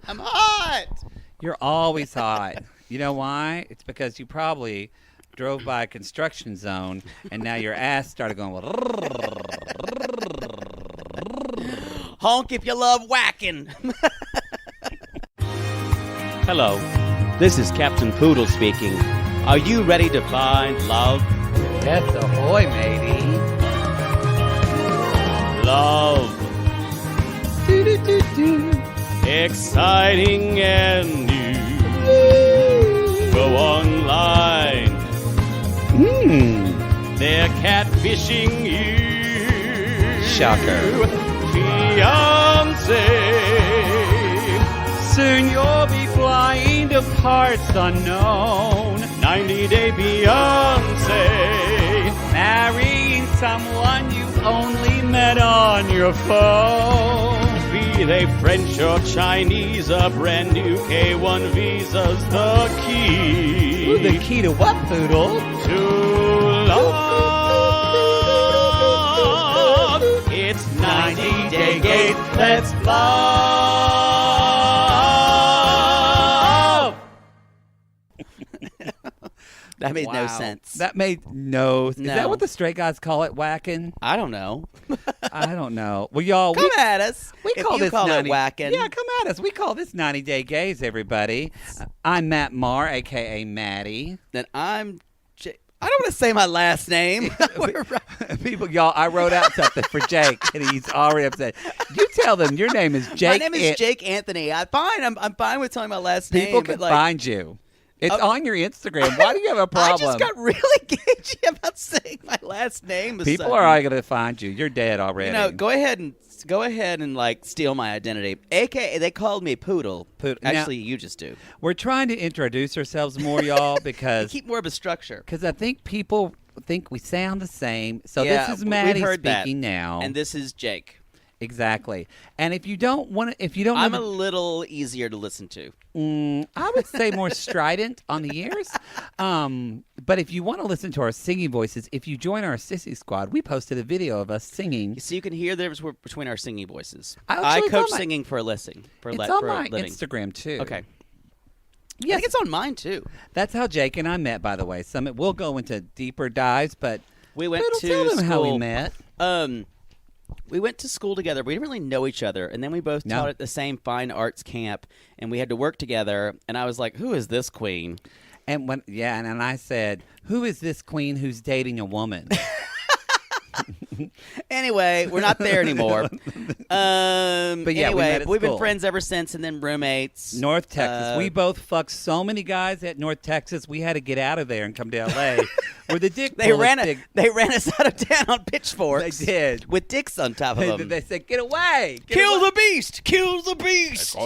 I'm hot. You're always hot. You know why? It's because you probably drove by a construction zone and now your ass started going. Honk if you love whacking. Hello, this is Captain Poodle speaking. Are you ready to find love? Yes, ahoy, matey. Love. Exciting and new. Go online. They're catfishing you. Shocker. Fiancé. Soon you'll be flying to parts unknown. 90-day Beyonce. Marrying someone you only met on your phone. Be they French or Chinese, a brand new K1 visa's the key. Ooh, the key to what, Poodle? To love. It's 90-day gate. Let's love. That made no Wow. sense. That made no. Is No. that what the straight guys call it? Whacking? I don't know. I don't know. Well, y'all, Come at us. we if call you this call 90, it whacking. Yeah, come at us. We call this 90-day gays, everybody. I'm Matt Marr, a.k.a. Maddie. Then I don't want to say my last name. People, y'all, I wrote out something for Jake, and he's already upset. You tell them your name is Jake. My name is Jake Anthony. I'm fine with telling my last name. People can but, find you. It's on your Instagram. Why do you have a problem? I just got really cagey about saying my last name. People are all going to find you. You're dead already. Go ahead and like steal my identity. AKA, they called me Poodle. Actually, you just do. We're trying to introduce ourselves more, y'all, because Keep more of a structure. Because I think people think we sound the same. So Yeah, this is we've Maddie heard that. speaking now. And this is Jake. Exactly. And if you don't want to, I'm a little easier to listen to. I would say more strident on the ears. But if you want to listen to our singing voices, if you join our SISSY squad, we posted a video of us singing. So you can hear the difference between our singing voices. Actually, I it's coach on my- singing for a living. It's on my Instagram too. Okay. Yes. I think it's on mine too. That's how Jake and I met, by the way. We'll go into deeper dives, but We went Poodle, to tell them school. how we met. We went to school together. We didn't really know each other, and then we both taught at the same fine arts camp, and we had to work together. And I was like, "Who is this queen?" And and I said, "Who is this queen who's dating a woman?" Anyway, we're not there anymore. But yeah, we met at we've been school. friends ever since, and then roommates. North Texas. We both fucked so many guys at North Texas. We had to get out of there and come to L.A. Where the dick They pool is ran big. They ran us out of town on pitchforks. They did. With dicks on top of them. They said, "Get away! Kill the beast! Kill the beast! It's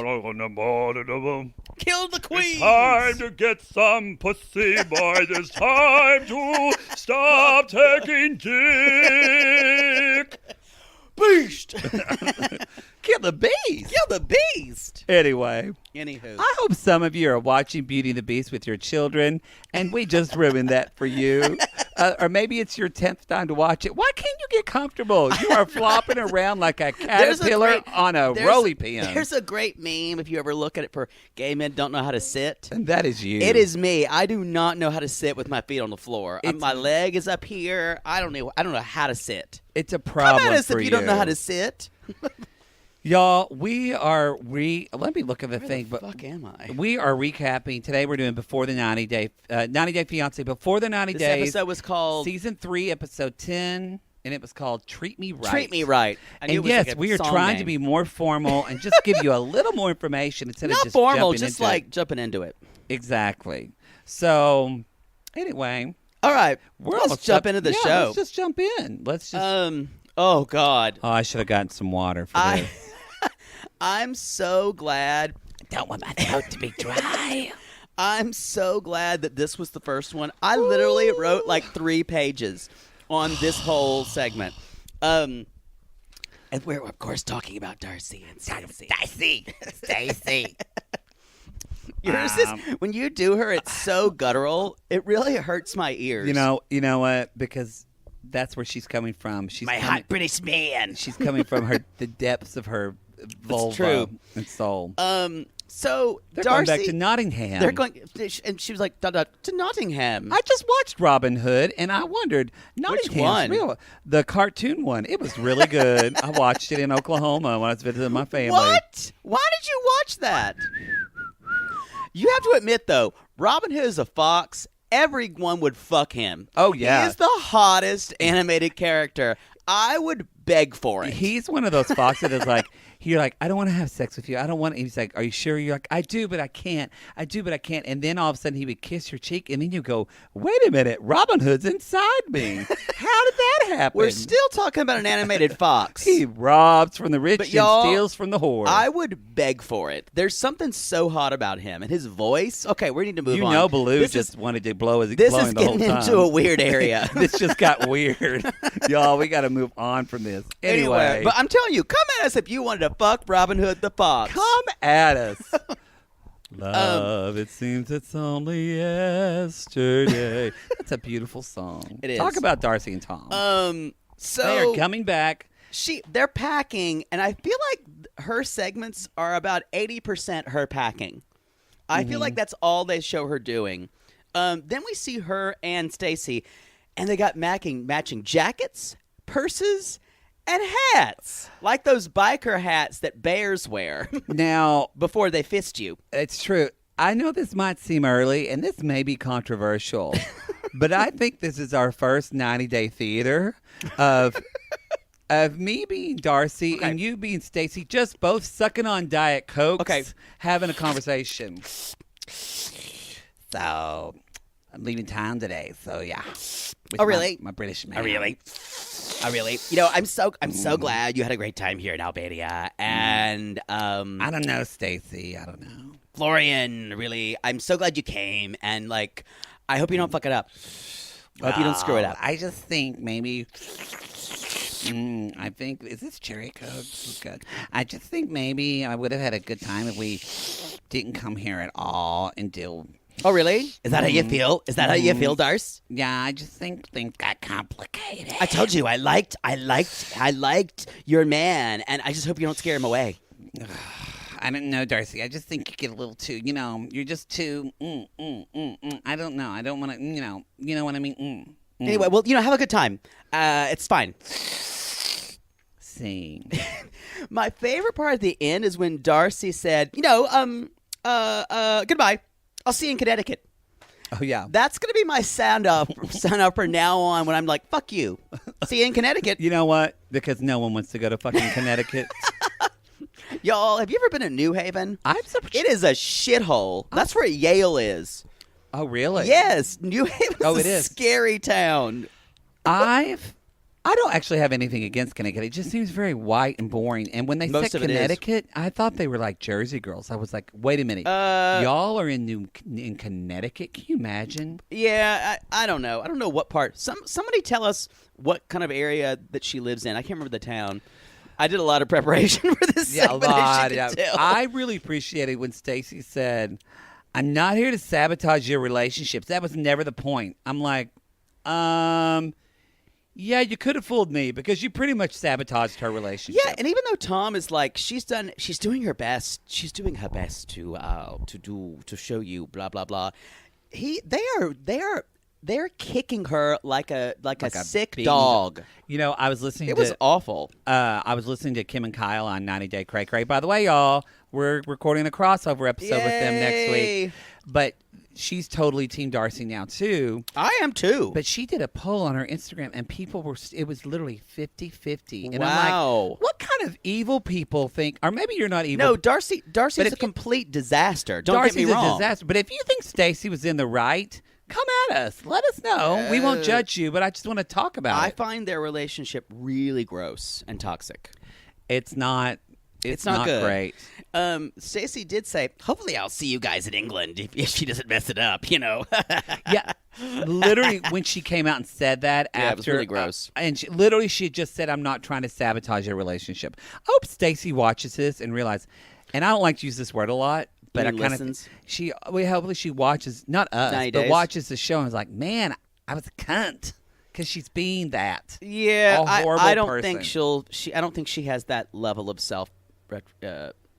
Kill the queen!" time to get some pussy, boys. It's time to stop taking dick. Beast! Kill the beast!" Kill the beast! Anyway, Anywho. I hope some of you are watching Beauty and the Beast with your children, and we just ruined that for you. Or maybe it's your 10th time to watch it. Why can't you get comfortable? You are flopping around like a caterpillar on a rolly pin. There's a great meme if you ever look at it for gay men don't know how to sit. And that is you. It is me. I do not know how to sit with my feet on the floor. My leg is up here. I don't know how to sit. It's a problem Come at us for if you don't know how to sit. Y'all, we are let me look at the thing. Where the fuck am I? We are recapping. Today we're doing before the 90-day fiancé. Before the 90 This days. episode was called Season 3, Episode 10, and it was called Treat Me Right. Treat Me Right. I knew it And was yes, like a we are song trying name. to be more formal and just give you a little more information instead of Not just formal, jumping just into like it. jumping into it. Exactly. So, anyway. All right, Let's let's jump into the show. Let's just jump in. Let's just. Oh God. Oh, I should have gotten some water for this. I'm so glad. I don't want my throat to be dry. I'm so glad that this was the first one. I literally wrote like 3 pages on this whole segment. And we're, of course, talking about Darcey and Stacey. Stacey. Yours is, when you do her, it's so guttural. It really hurts my ears. You know what? Because that's where she's coming from. She's my hot British man. She's coming from the depths of her vulva true. and soul. So They're Darcey, going back to Nottingham. They're going, and she was like, to Nottingham. I just watched Robin Hood, and I wondered, Nottingham's one? real. The cartoon one. It was really good. I watched it in Oklahoma when I was visiting my family. What? Why did you watch that? You have to admit, though, Robin Hood is a fox. Everyone would fuck him. Oh, yeah. He is the hottest animated character. I would beg for it. He's one of those foxes that's like, you're like, I don't want to have sex with you. I don't want to. He's like, are you sure? You're like, I do, but I can't. I do, but I can't. And then all of a sudden he would kiss your cheek. And then you go, wait a minute. Robin Hood's inside me. How did that happen? We're still talking about an animated fox. He robs from the rich But and y'all, steals from the poor. I would beg for it. There's something so hot about him and his voice. Okay, we need to move on. You know Baloo This just is, wanted to blow his this blowing is the whole getting time. into a weird area. This just got weird. Y'all, we got to move on from this. Anyway. But I'm telling you, come at us if you wanted to fuck Robin Hood the fox. Come at us. Love, it seems it's only yesterday. That's a beautiful song. It is. Talk about Darcey and Tom. So they are coming back. they're packing, and I feel like her segments are about 80% her packing. I feel like that's all they show her doing. Then we see her and Stacey, and they got matching jackets, purses, and hats, like those biker hats that bears wear Now, before they fist you. it's true. I know this might seem early, and this may be controversial, but I think this is our first 90-day theater of me being Darcey and you being Stacey, just both sucking on Diet Cokes, having a conversation. So, I'm leaving town today, so yeah. With Really? My British man. Oh, really? You know, I'm so glad you had a great time here in Albania. And I don't know, Stacey. I don't know. Florian, really, I'm so glad you came. And like, I hope you don't fuck it up. I hope you don't screw it up. I just think maybe. I think, is this cherry Coke? This is good. I just think maybe I would have had a good time if we didn't come here at all and deal. Oh, really? Is that how you feel? Is that how you feel, Darce? Yeah, I just think things got complicated. I told you, I liked your man, and I just hope you don't scare him away. I don't know, Darcey. I just think you get a little too, you're just too, I don't know. I don't want to, you know what I mean? Anyway, well, have a good time. It's fine. Sing. My favorite part at the end is when Darcey said, goodbye. I'll see you in Connecticut. Oh, yeah. That's going to be my sound off from now on when I'm like, fuck you. See you in Connecticut. You know what? Because no one wants to go to fucking Connecticut. Y'all, have you ever been to New Haven? It is a shithole. That's where Yale is. Oh, really? Yes. New Haven it a is. scary town. I don't actually have anything against Connecticut. It just seems very white and boring. And when they Most said of it is. Connecticut, I thought they were like Jersey girls. I was like, wait a minute. Y'all are in Connecticut? Can you imagine? Yeah, I don't know. I don't know what part. Somebody tell us what kind of area that she lives in. I can't remember the town. I did a lot of preparation for this segment, as you can tell. I really appreciated when Stacey said, I'm not here to sabotage your relationships. That was never the point. I'm like, yeah, you could have fooled me because you pretty much sabotaged her relationship. Yeah, and even though Tom is like, she's doing her best. She's doing her best to show you blah blah blah. They're kicking her like a sick dog. I was listening. It was awful. I was listening to Kim and Kyle on 90 Day Cray Cray. By the way, y'all, we're recording a crossover episode with them next week. But she's totally Team Darcey now too. I am too. But she did a poll on her Instagram, and it was literally 50-50. And wow. I'm like, what kind of evil people think? Or maybe you're not evil. No, Darcey's a complete disaster. Don't get me wrong. Darcey's a disaster. But if you think Stacey was in the right, come at us. Let us know. We won't judge you, but I just want to talk about it. I find their relationship really gross and toxic. It's not good. Great. Stacey did say, hopefully I'll see you guys in England if she doesn't mess it up, Yeah. Literally, when she came out and said that it was really gross. And she just said, I'm not trying to sabotage your relationship. I hope Stacey watches this and realizes, and I don't like to use this word a lot, but I kind of hopefully she watches, not us, but watches the show and is like, man, I was a cunt. Because she's being that. Yeah, a horrible I don't person. think I don't think she has that level of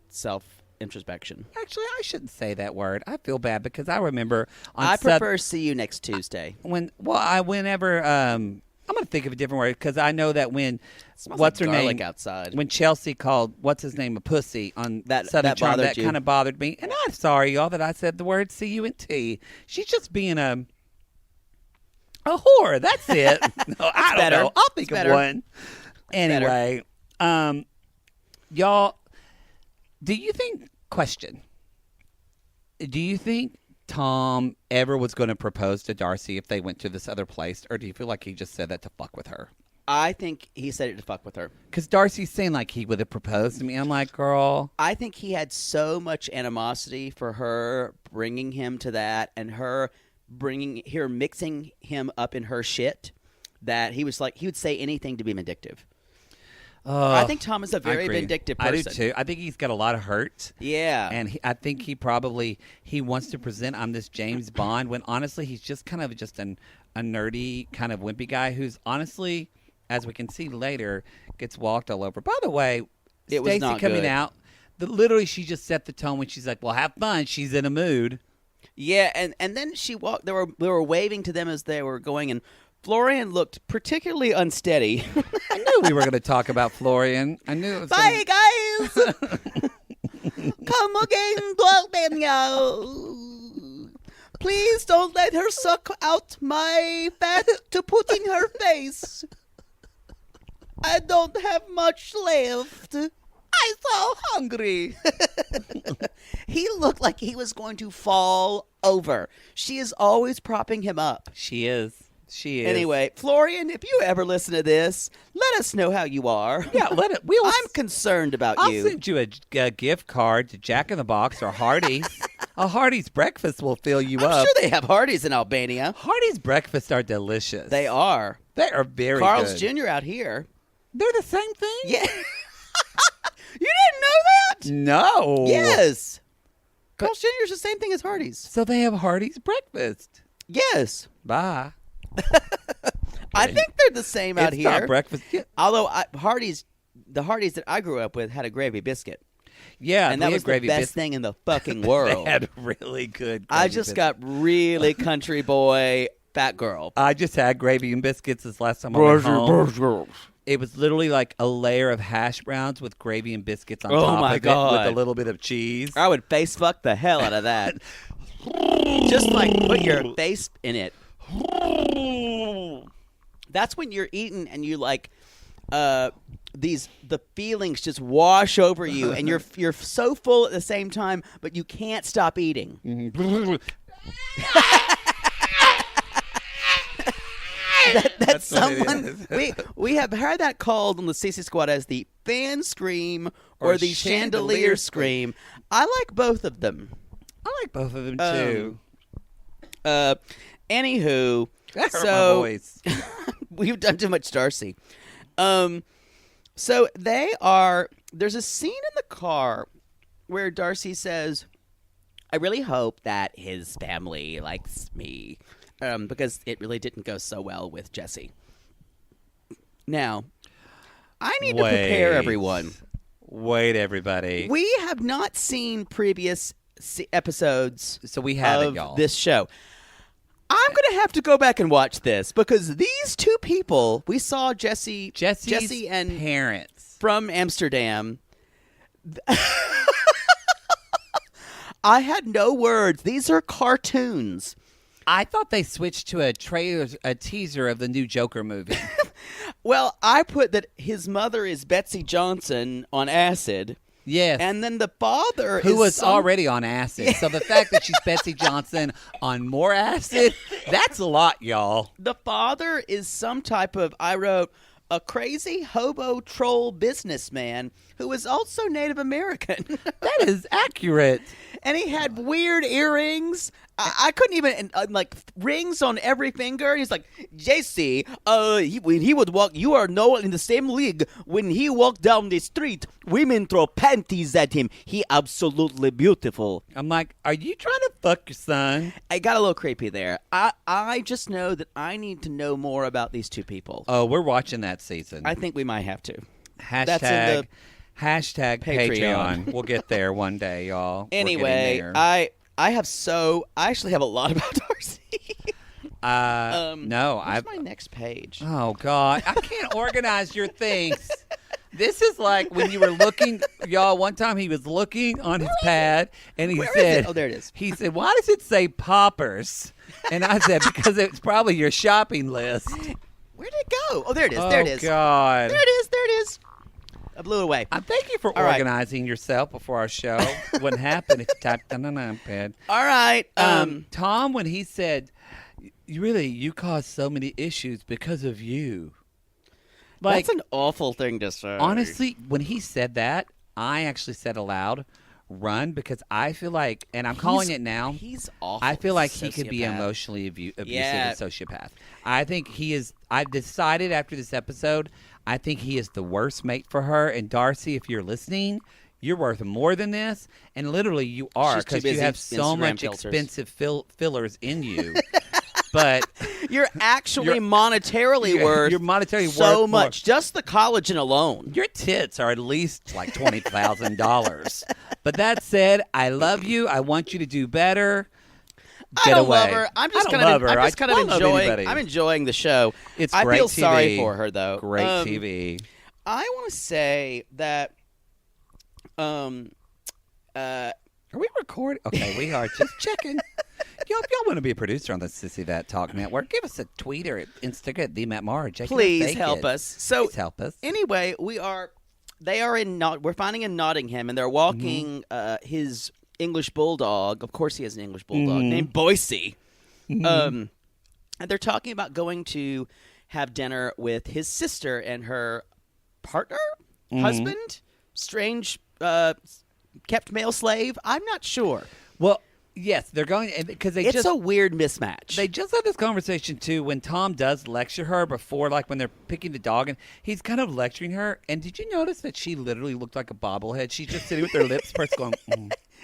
self-introspection. Actually, I shouldn't say that word. I feel bad because I remember on I prefer see you next Tuesday. Whenever I'm going to think of a different word because I know that when what's her name outside. When Chelsea called what's his name a pussy on that Southern Charm, that you. kind of bothered me. And I'm sorry, y'all, that I said the word C-U-N-T. She's just being a whore. That's it. No, I don't know. I'll think of one. Anyway, y'all, do you think Tom ever was going to propose to Darcey if they went to this other place, or do you feel like he just said that to fuck with her? I think he said it to fuck with her. Because Darcey's saying like he would have proposed to me. I'm like, girl. I think he had so much animosity for her bringing him to that and her mixing him up in her shit that he was like, he would say anything to be vindictive. I think Tom is a very vindictive person. I do too. I think he's got a lot of hurt. Yeah. And I think he wants to present I'm this James Bond when honestly he's just kind of a nerdy kind of wimpy guy who's honestly, as we can see later, gets walked all over. By the way, Stacey coming out, literally she just set the tone when she's like, well, have fun. She's in a mood. Yeah, and then she walked. They were waving to them as they were going, and Florian looked particularly unsteady. I knew we were going to talk about Florian. I knew it was Bye, guys. Come again, Dwelbenia. Please don't let her suck out my fat to put in her face. I don't have much left. I'm so hungry. He looked like he was going to fall over. She is always propping him up. She is. Anyway, Florian, if you ever listen to this, let us know how you are. Yeah, I'm concerned about you. I'll send you a gift card to Jack in the Box or Hardee's. A Hardee's breakfast will fill you up. I'm sure they have Hardee's in Albania. Hardee's breakfasts are delicious. They are. They are very Carl's good. Jr. out here. They're the same thing? Yeah. You didn't know that? No. Yes. Carl's Jr. is the same thing as Hardee's. So they have Hardee's breakfast. Yes. Bye. I think they're the same out here. It's not breakfast. Yeah. Although the Hardee's that I grew up with had a gravy biscuit. Yeah, and that was the best thing in the fucking world. They had really good. I just got really country boy fat girl. I just had gravy and biscuits this last time I went home. It was literally like a layer of hash browns with gravy and biscuits on top my of God. it with a little bit of cheese. I would face fuck the hell out of that. Just like put your face in it. That's when you're eating and you like the feelings just wash over you and you're so full at the same time, but you can't stop eating. That's someone we have heard that called on the CC Squad as the fan scream or the chandelier scream. I like both of them. I like both of them too. Anywho, that hurt so my voice. We've done too much Darcey. So there's a scene in the car where Darcey says, I really hope that his family likes me. Because it really didn't go so well with Jesse. Now, I need to prepare everyone. Wait, everybody. We have not seen previous episodes so we haven't, y'all. This show. I'm going to have to go back and watch this because these two people, we saw Jesse and parents from Amsterdam. I had no words. These are cartoons. I thought they switched to a teaser of the new Joker movie. Well, I put that his mother is Betsy Johnson on acid. Yes. And then the father who was already on acid. Yeah. So the fact that she's Betsy Johnson on more acid, that's a lot, y'all. The father is some type of, I wrote, a crazy hobo troll businessman who is also Native American. That is accurate. And he had weird earrings. I couldn't even, like, rings on every finger. He's like, JC, when he would walk, you are no in the same league. When he walked down the street, women throw panties at him. He absolutely beautiful. I'm like, are you trying to fuck your son? I got a little creepy there. I just know that I need to know more about these two people. Oh, we're watching that season. I think we might have to. Hashtag Patreon. Patreon. We'll get there one day, y'all. We're Anyway, getting there. I actually have a lot about Darcey. No, Where's my next page? Oh God, I can't organize your things. This is like when you were looking, y'all. One time he was looking on his pad, and he Where is said, it? Oh, there it is. He said, "Why does it say poppers?" And I said, "Because it's probably your shopping list." Where did it go? Oh, there it is. There it is. Oh God. There it is. There it is. I blew it away. Thank you for All right. organizing yourself before our show. Wouldn't happen if you typed on an iPad. All right. Tom, when he said, you caused so many issues because of you. Like, that's an awful thing to say. honestly, when he said that, I actually said aloud, run, because I feel like, and I'm calling it now, He's awful. I feel like He's a he could be sociopath. emotionally abusive Yeah. and sociopath. I think he is. I've decided after this episode, I think he is the worst mate for her. And Darcey, if you're listening, you're worth more than this. And literally, you are, She's too because you busy have so Instagram much filters. expensive fillers in you. But You're actually monetarily worth you're monetarily so worth much. Just the collagen alone. your tits are at least like $20,000. But that said, I love you. I want you to do better. I Get don't away. love her. I'm just I kind don't of, love her. I'm just kind of I love enjoying. anybody. I'm enjoying the show. It's I great feel TV. sorry for her though. Great TV. I want to say that. Are we recording? Okay, we are just checking. Y'all, if y'all want to be a producer on the Sissy That Talk Network, give us a tweet or Instagram at the Matt Marge. Please help us. So Please help us. anyway, they are in we're finding in Nottingham, and they're walking his English bulldog. Of course, he has an English bulldog named Boise. And they're talking about going to have dinner with his sister and her partner, husband, strange kept male slave. I'm not sure. Well, yes, they're going because they It's just a weird mismatch. they just had this conversation too when Tom does lecture her before, like when they're picking the dog, and he's kind of lecturing her. And did you notice that she literally looked like a bobblehead? She's just sitting with her lips pursed, going,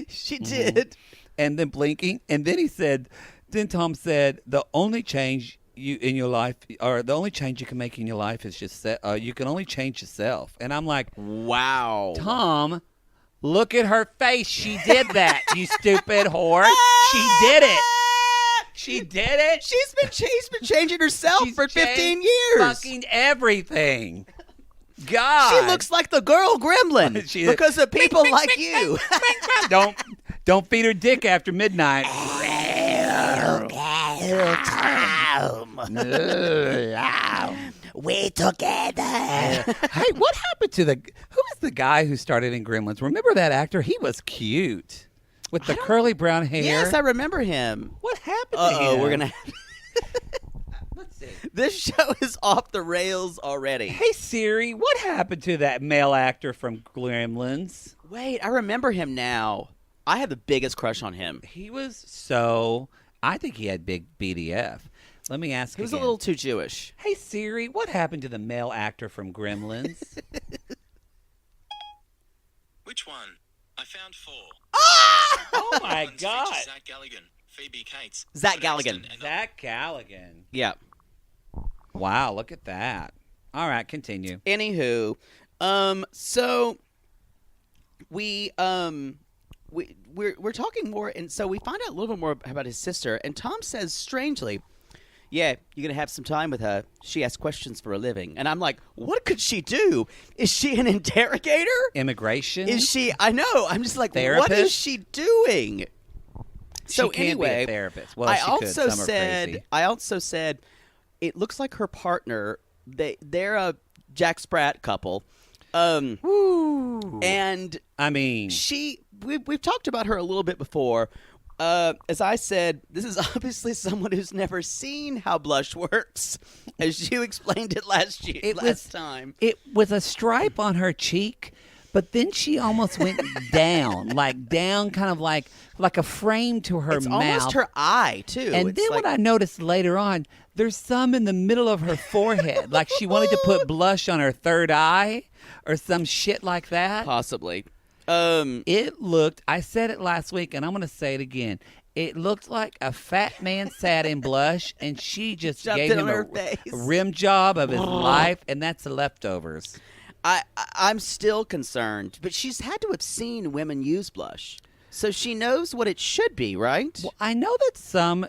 she did. and then blinking. And then Tom said, the only change you in your life, or the only change you can make in your life is just you can only change yourself. And I'm like, Wow. Tom, look at her face. She did that, you stupid whore. She did it. She did it. She's been changing herself She's for 15 changed years. Fucking everything. God. She looks like the girl gremlin She- because of people like you. Don't feed her dick after midnight. We together. Hey, what happened to who is the guy who started in Gremlins? Remember that actor? He was cute with the curly brown hair. Yes, I remember him. What happened to him? Uh-oh, we're going to... Let's see. This show is off the rails already. Hey Siri, what happened to that male actor from Gremlins? Wait, I remember him now. I had the biggest crush on him. He was I think he had big BDF. Let me ask He was again. a little too Jewish. Hey Siri, what happened to the male actor from Gremlins? Which one? I found 4. Oh my Ones God. feature Zach Galligan, Phoebe Cates, Zach Albert Galligan. Einstein, and Zach Galligan. Yeah. Wow, look at that. All right, continue. Anywho, so we're talking more, and so we find out a little bit more about his sister. And Tom says, strangely, "Yeah, you're gonna have some time with her. She asks questions for a living." And I'm like, "What could she do? Is she an interrogator? Immigration? Is she? I know. I'm just like, what Therapist? is she doing?" So she can't anyway, be a therapist. Well, I she could. also Some are said, crazy. it looks like her partner. They're a Jack Sprat couple. And I mean, we've talked about her a little bit before. As I said, this is obviously someone who's never seen how blush works, as you explained it last time. it was a stripe on her cheek, but then she almost went down, kind of like a frame to her It's mouth. almost her eye too. And It's then like, what I noticed later on, there's some in the middle of her forehead, like she wanted to put blush on her third eye or some shit like that. possibly. It looked, I said it last week, and I'm going to say it again. It looked like a fat man sat in blush, and she just Shoved gave it him on her a face. rim job of his life, and that's the leftovers. I'm still concerned, but she's had to have seen women use blush, so she knows what it should be, right? Well, I know that some,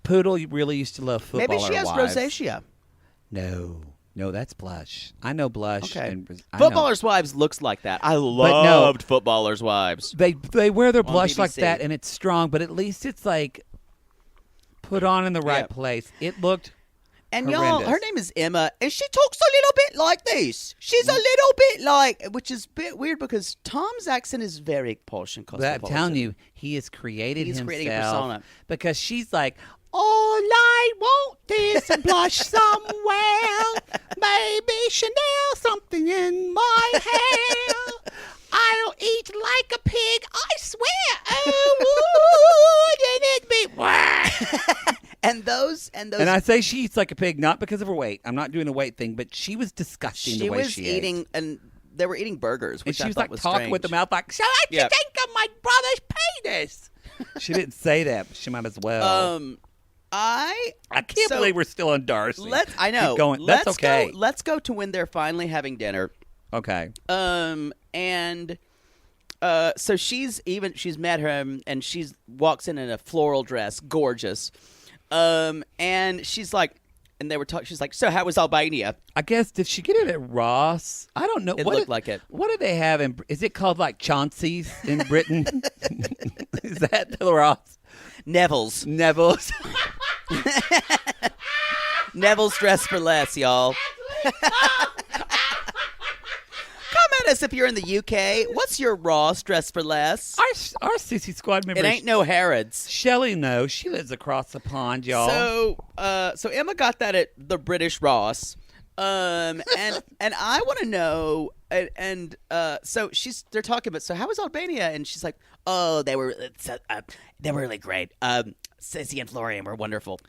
Poodle really used to love footballer Maybe she has wives. rosacea. No, that's blush. I know blush. Okay. And I Footballers' Wives looks like that. I loved Footballers' Wives. They wear their On blush like BBC. that, and it's strong, but at least it's like put on in the right place. It looked And horrendous. y'all, her name is Emma, and she talks a little bit like this. She's a little bit like, which is a bit weird because Tom's accent is very posh and But I'm cosmopolitan. telling you, he has created He's himself creating a persona. because she's like, all I want is some blush somewhere, maybe Chanel something in my hair. I'll eat like a pig, I swear. Oh, wouldn't it be? And I say she eats like a pig not because of her weight. I'm not doing a weight thing, but she was disgusting she the way was she eating, ate. and they were eating burgers, And which she I was thought like was talking with the strange. mouth like, so what do you Yep. think of my brother's penis? She didn't say that, but she might as well. I can't so believe we're still on Darcey. I know. Keep going. Let's That's okay. Let's go to when they're finally having dinner. Okay. And so she's met him, and she's walks in a floral dress, gorgeous. And she's like, and they were talking. She's like, so how was Albania? I guess, did she get it at Ross? I don't know. It What looked like it. What do they have in? Is it called like Chauncey's in Britain? Is that the Ross? Neville's Neville's. dress for less, y'all. Come at us if you're in the UK. What's your Ross dress for less? Our Sissy Squad member. It ain't no Harrods. Shelly knows. She lives across the pond, y'all. So Emma got that at the British Ross, and I want to know, so they're talking about, so how was Albania? And she's like, oh, they were really great. Sissy and Florian were wonderful.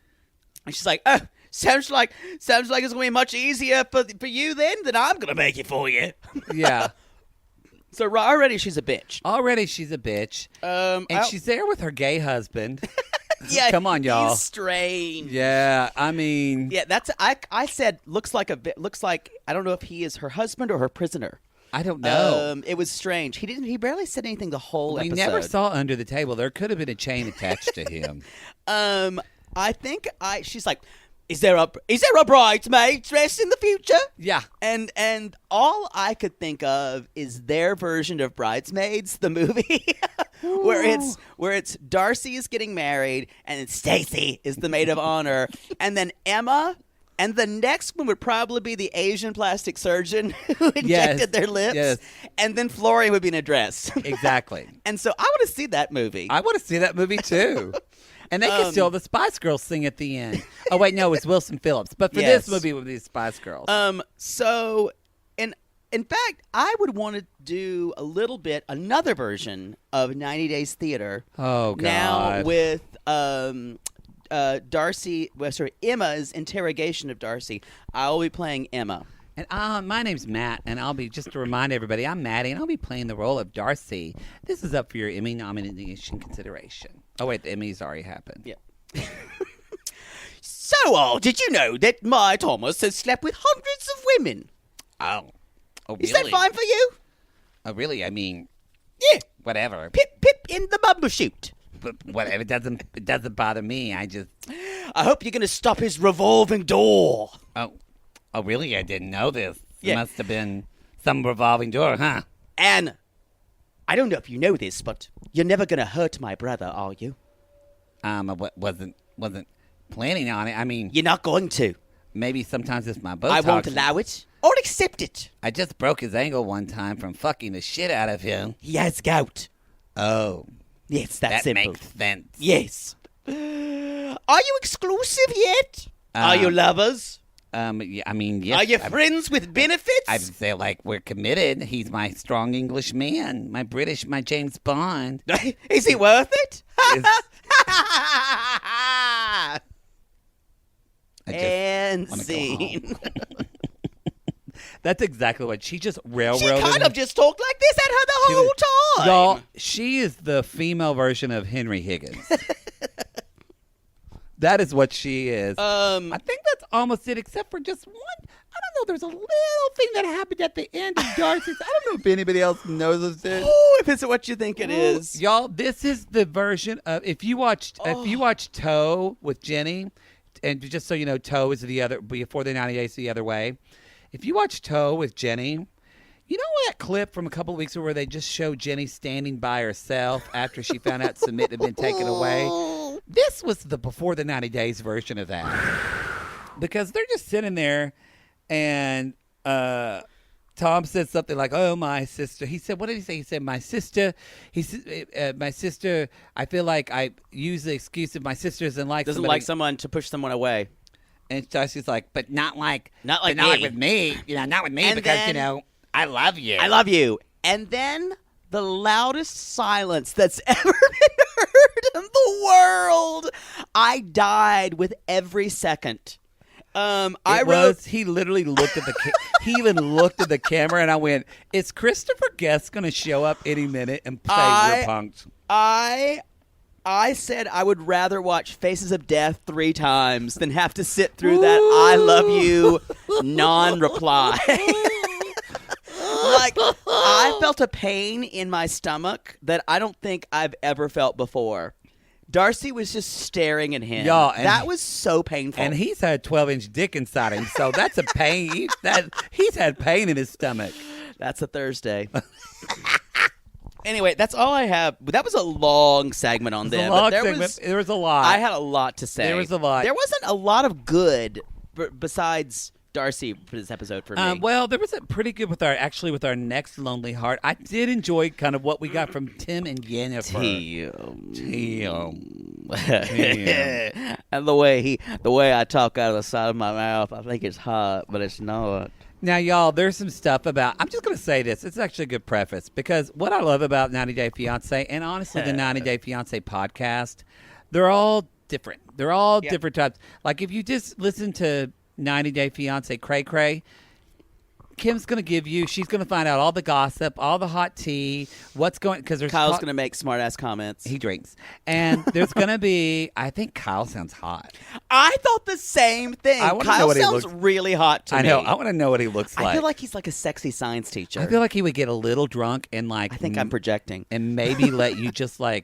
And she's like, oh, sounds like it's gonna be much easier for you then than I'm gonna make it for you. Yeah. So already she's a bitch. Already she's a bitch. And she's there with her gay husband. Yeah, Come on, y'all. He's strange. Yeah, I mean. Yeah, that's I said looks like I don't know if he is her husband or her prisoner. I don't know. It was strange. He barely said anything the whole We episode. never saw under the table. There could have been a chain attached to him. I think she's like, is there a bridesmaid dress in the future? Yeah. And all I could think of is their version of Bridesmaids, the movie, where it's Darcey is getting married and Stacy is the maid of honor, and then Emma. And the next one would probably be the Asian plastic surgeon who injected their lips. Yes. And then Florian would be in a dress. Exactly. And so I want to see that movie. I want to see that movie too. And they can still the Spice Girls sing at the end. Oh wait, no, it's Wilson Phillips. But for Yes. this movie, it would be the Spice Girls. So in fact, I would want to do another version of 90 Days Theater. Oh, God. Now with Emma's interrogation of Darcey. I will be playing Emma. And my name's Matt, and I'll be, just to remind everybody, I'm Maddie, and I'll be playing the role of Darcey. This is up for your Emmy nomination consideration. Oh, wait, the Emmy's already happened. Yeah. So, did you know that my Thomas has slept with hundreds of women? Oh, really? Is that fine for you? Oh, really? I mean, Yeah. whatever. Pip, pip in the bumble shoot. But whatever. It doesn't bother me. I hope you're going to stop his revolving door. Oh, really? I didn't know this. Yeah. It must have been some revolving door, huh? And I don't know if you know this, but you're never going to hurt my brother, are you? I wasn't planning on it. I mean, You're not going to. maybe sometimes it's my Botox. I won't allow it or accept it. I just broke his ankle one time from fucking the shit out of him. He has gout. Oh, Yes, that's that simple. makes sense. Yes. Are you exclusive yet? Are you lovers? Yeah, I mean, yes. Are you friends with benefits? I'd say, like, we're committed. He's my strong English man, my James Bond. Is he worth it? And wanna go scene. That's exactly what she just She railroaded. kind of just talked like this at her the whole time. Y'all, she is the female version of Henry Higgins. That is what she is. I think that's almost it, except for just one. I don't know there's a little thing that happened at the end of Darcey's. I don't know if anybody else knows this. Oh, if it's what you think it is. Y'all, this is the version of if you watched Toe with Jenny, and just so you know, Toe is the other before the 90 Days the Other Way. If you watch Toe with Jenny, you know that clip from a couple of weeks ago where they just show Jenny standing by herself after she found out Submit had been taken away? This was the before the 90 Days version of that. Because they're just sitting there, and Tom said something like, "Oh, my sister." He said, "What did he say?" He said, "My sister." He said, "My sister. I feel like I use the excuse of my sister doesn't like someone to push someone away." And Darcey's like, "But not like me. with me. You know, not with me And because then- you know I love you. I love you. And then the loudest silence that's ever been heard in the world. I died with every second. He literally looked at he even looked at the camera, and I went, "Is Christopher Guest going to show up any minute and say we're punks?" I said I would rather watch Faces of Death 3 times than have to sit through that I love you non-reply. Like, I felt a pain in my stomach that I don't think I've ever felt before. Darcey was just staring at him. Y'all, that was so painful. And he's had 12-inch dick inside him, so that's a pain. He's had pain in his stomach. That's a Thursday. Anyway, that's all I have. That was a long segment on them. There was a lot. I had a lot to say. There was a lot. There wasn't a lot of good besides Darcey for this episode for me. Well, there was a pretty good with our next Lonely Heart. I did enjoy kind of what we got from Tim and Jennifer. And the way I talk out of the side of my mouth, I think it's hot, but it's not. Now, y'all, there's some stuff about. I'm just going to say this. It's actually a good preface because what I love about 90 Day Fiancé and honestly the 90 Day Fiancé podcast, they're all different. They're all different types. Like if you just listen to 90 Day Fiancé Cray Cray, Kim's going to give you, she's going to find out all the gossip, all the hot tea, what's going, because there's Kyle's going to make smart ass comments. He drinks. And there's going to be, I think Kyle sounds hot. I thought the same thing. I wanna Kyle know what he sounds looks- really hot to me. I know. I want to know what he looks like. I feel like he's like a sexy science teacher. I feel like he would get a little drunk and like. I think I'm projecting. And maybe let you just a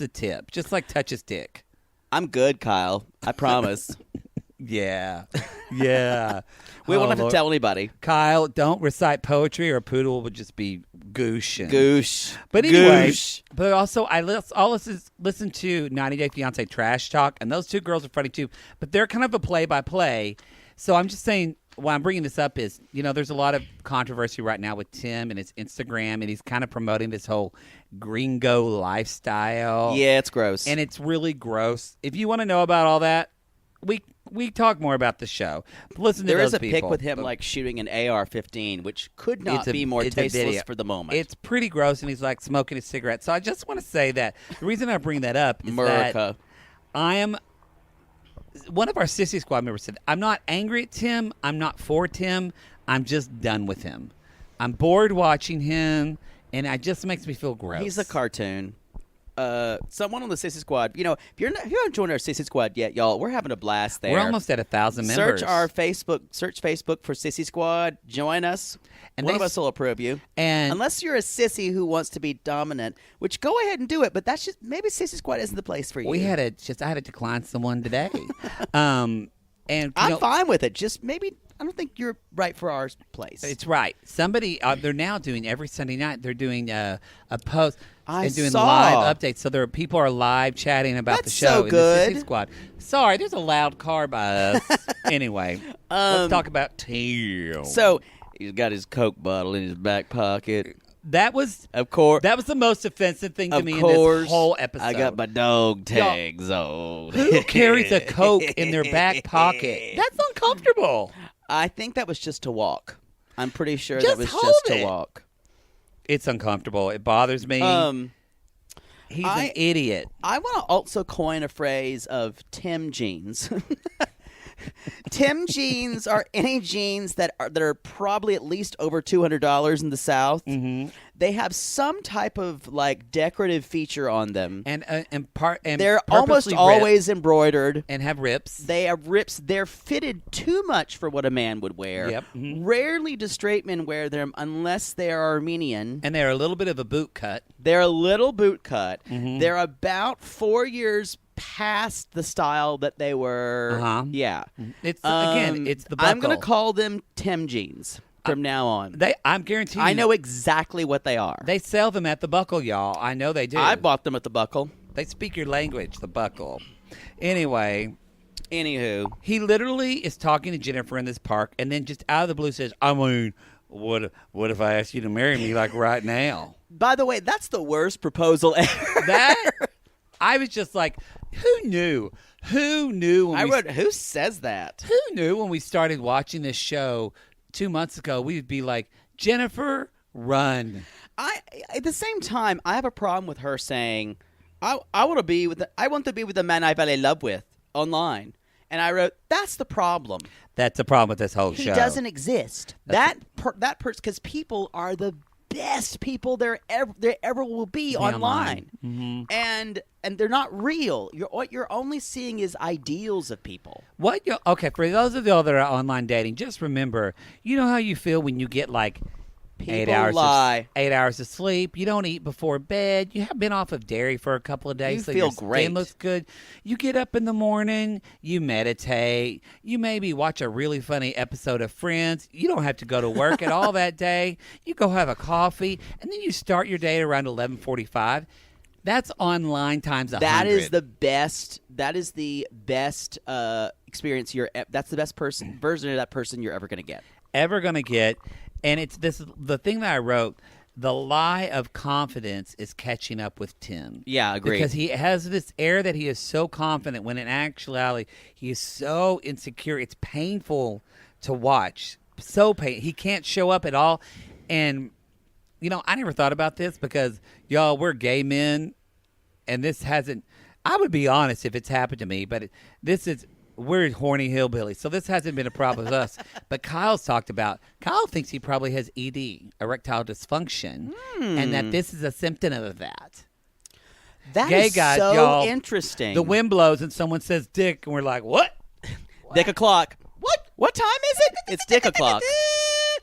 tip. Just like touch his dick. I'm good, Kyle. I promise. Yeah. Yeah. We won't have to Lord. tell anybody. Kyle, don't recite poetry or Poodle would just be goosh. Goosh. But anyway, Goosh. but also I listen to 90 Day Fiancé Trash Talk, and those two girls are funny too. But they're kind of a play-by-play. So I'm just saying, why I'm bringing this up is, you know, there's a lot of controversy right now with Tim and his Instagram, and he's kind of promoting this whole gringo lifestyle. Yeah, it's gross. And it's really gross. If you want to know about all that, we talk more about the show. Listen to there those is a people. pic with him like shooting an AR-15, which could not be more it's a tasteless video. for the moment. It's pretty gross, and he's like smoking a cigarette. So I just want to say that the reason I bring that up is America. that I am. One of our Sissy Squad members said, "I'm not angry at Tim. I'm not for Tim. I'm just done with him. I'm bored watching him, and it just makes me feel gross." He's a cartoon. Someone on the Sissy Squad, you know, if you haven't joined our Sissy Squad yet, y'all, we're having a blast there. We're almost at 1,000 members. Search Facebook for Sissy Squad. Join us. And One of us will approve you. And unless you're a sissy who wants to be dominant, which go ahead and do it. But that's just maybe Sissy Squad isn't the place for you. I had to decline someone today. And I'm fine with it. Just maybe I don't think you're right for our place. It's right. Somebody they're now doing every Sunday night. They're doing a post. I and doing saw. live updates. So people are live chatting about That's the show so good. in the Sissy Squad. Sorry, there's a loud car by us. Anyway, let's talk about Tim. So he's got his Coke bottle in his back pocket. That was, of course, that was the most offensive thing to me in course, this whole episode. I got my dog tags on. Who carries a Coke in their back pocket? That's uncomfortable. I think that was just to walk. I'm pretty sure Just that was hold just it. to walk. It's uncomfortable. It bothers me. He's an idiot. I want to also coin a phrase of Tim jeans. Tim jeans are any jeans that are probably at least over $200 in the South. Mm-hmm. They have some type of like decorative feature on them, and they're almost purposely always embroidered. and have rips. They have rips. They're fitted too much for what a man would wear. Yep. Mhm. Rarely do straight men wear them unless they are Armenian. And they're a little bit of a boot cut. They're a little boot cut. Mhm. They're about 4 years past the style that they were. Uh-huh. Yeah. It's again, it's the buckle. I'm going to call them Tim jeans from now on. I'm guaranteeing. I know exactly what they are. They sell them at the Buckle, y'all. I know they do. I bought them at the Buckle. They speak your language, the Buckle. Anyway, Anywho. he literally is talking to Jennifer in this park, and then just out of the blue says, "I mean, what if I asked you to marry me like right now?" By the way, that's the worst proposal ever. That I was just like, who knew? Who knew? When who says that? Who knew when we started watching this show 2 months ago? We'd be like, Jennifer, run. At the same time, I have a problem with her saying, I want to be with the man I fell in love with online. And I wrote, that's the problem. That's the problem with this whole He show. doesn't exist. That person, because people are the best people there ever will be online. Mm-hmm. And they're not real. What you're only seeing is ideals of people. Okay, for those of y'all that are online dating, just remember, you know how you feel when you get like People 8 hours lie. 8 hours of sleep. You don't eat before bed. You have been off of dairy for a couple of days. You so feel your great. Skin looks good. You get up in the morning. You meditate. You maybe watch a really funny episode of Friends. You don't have to go to work at all that day. You go have a coffee, and then you start your day at around 11:45. That's online times 100. That is the best. That is the best experience that's the best version of that person you're ever going to get. Ever going to get. And it's the thing that I wrote, the lie of confidence is catching up with Tim. Yeah, agreed. Because he has this air that he is so confident when in actuality he is so insecure. It's painful to watch. So painful. He can't show up at all. And, I never thought about this because, y'all, we're gay men. And this hasn't, I would be honest if it's happened to me, but we're horny hillbillies, so this hasn't been a problem with us. But Kyle thinks he probably has ED, erectile dysfunction, and that this is a symptom of that. That Gay is guys, so y'all, interesting. The wind blows and someone says dick, and we're like, what? Dick o'clock. What time is it? It's dick o'clock.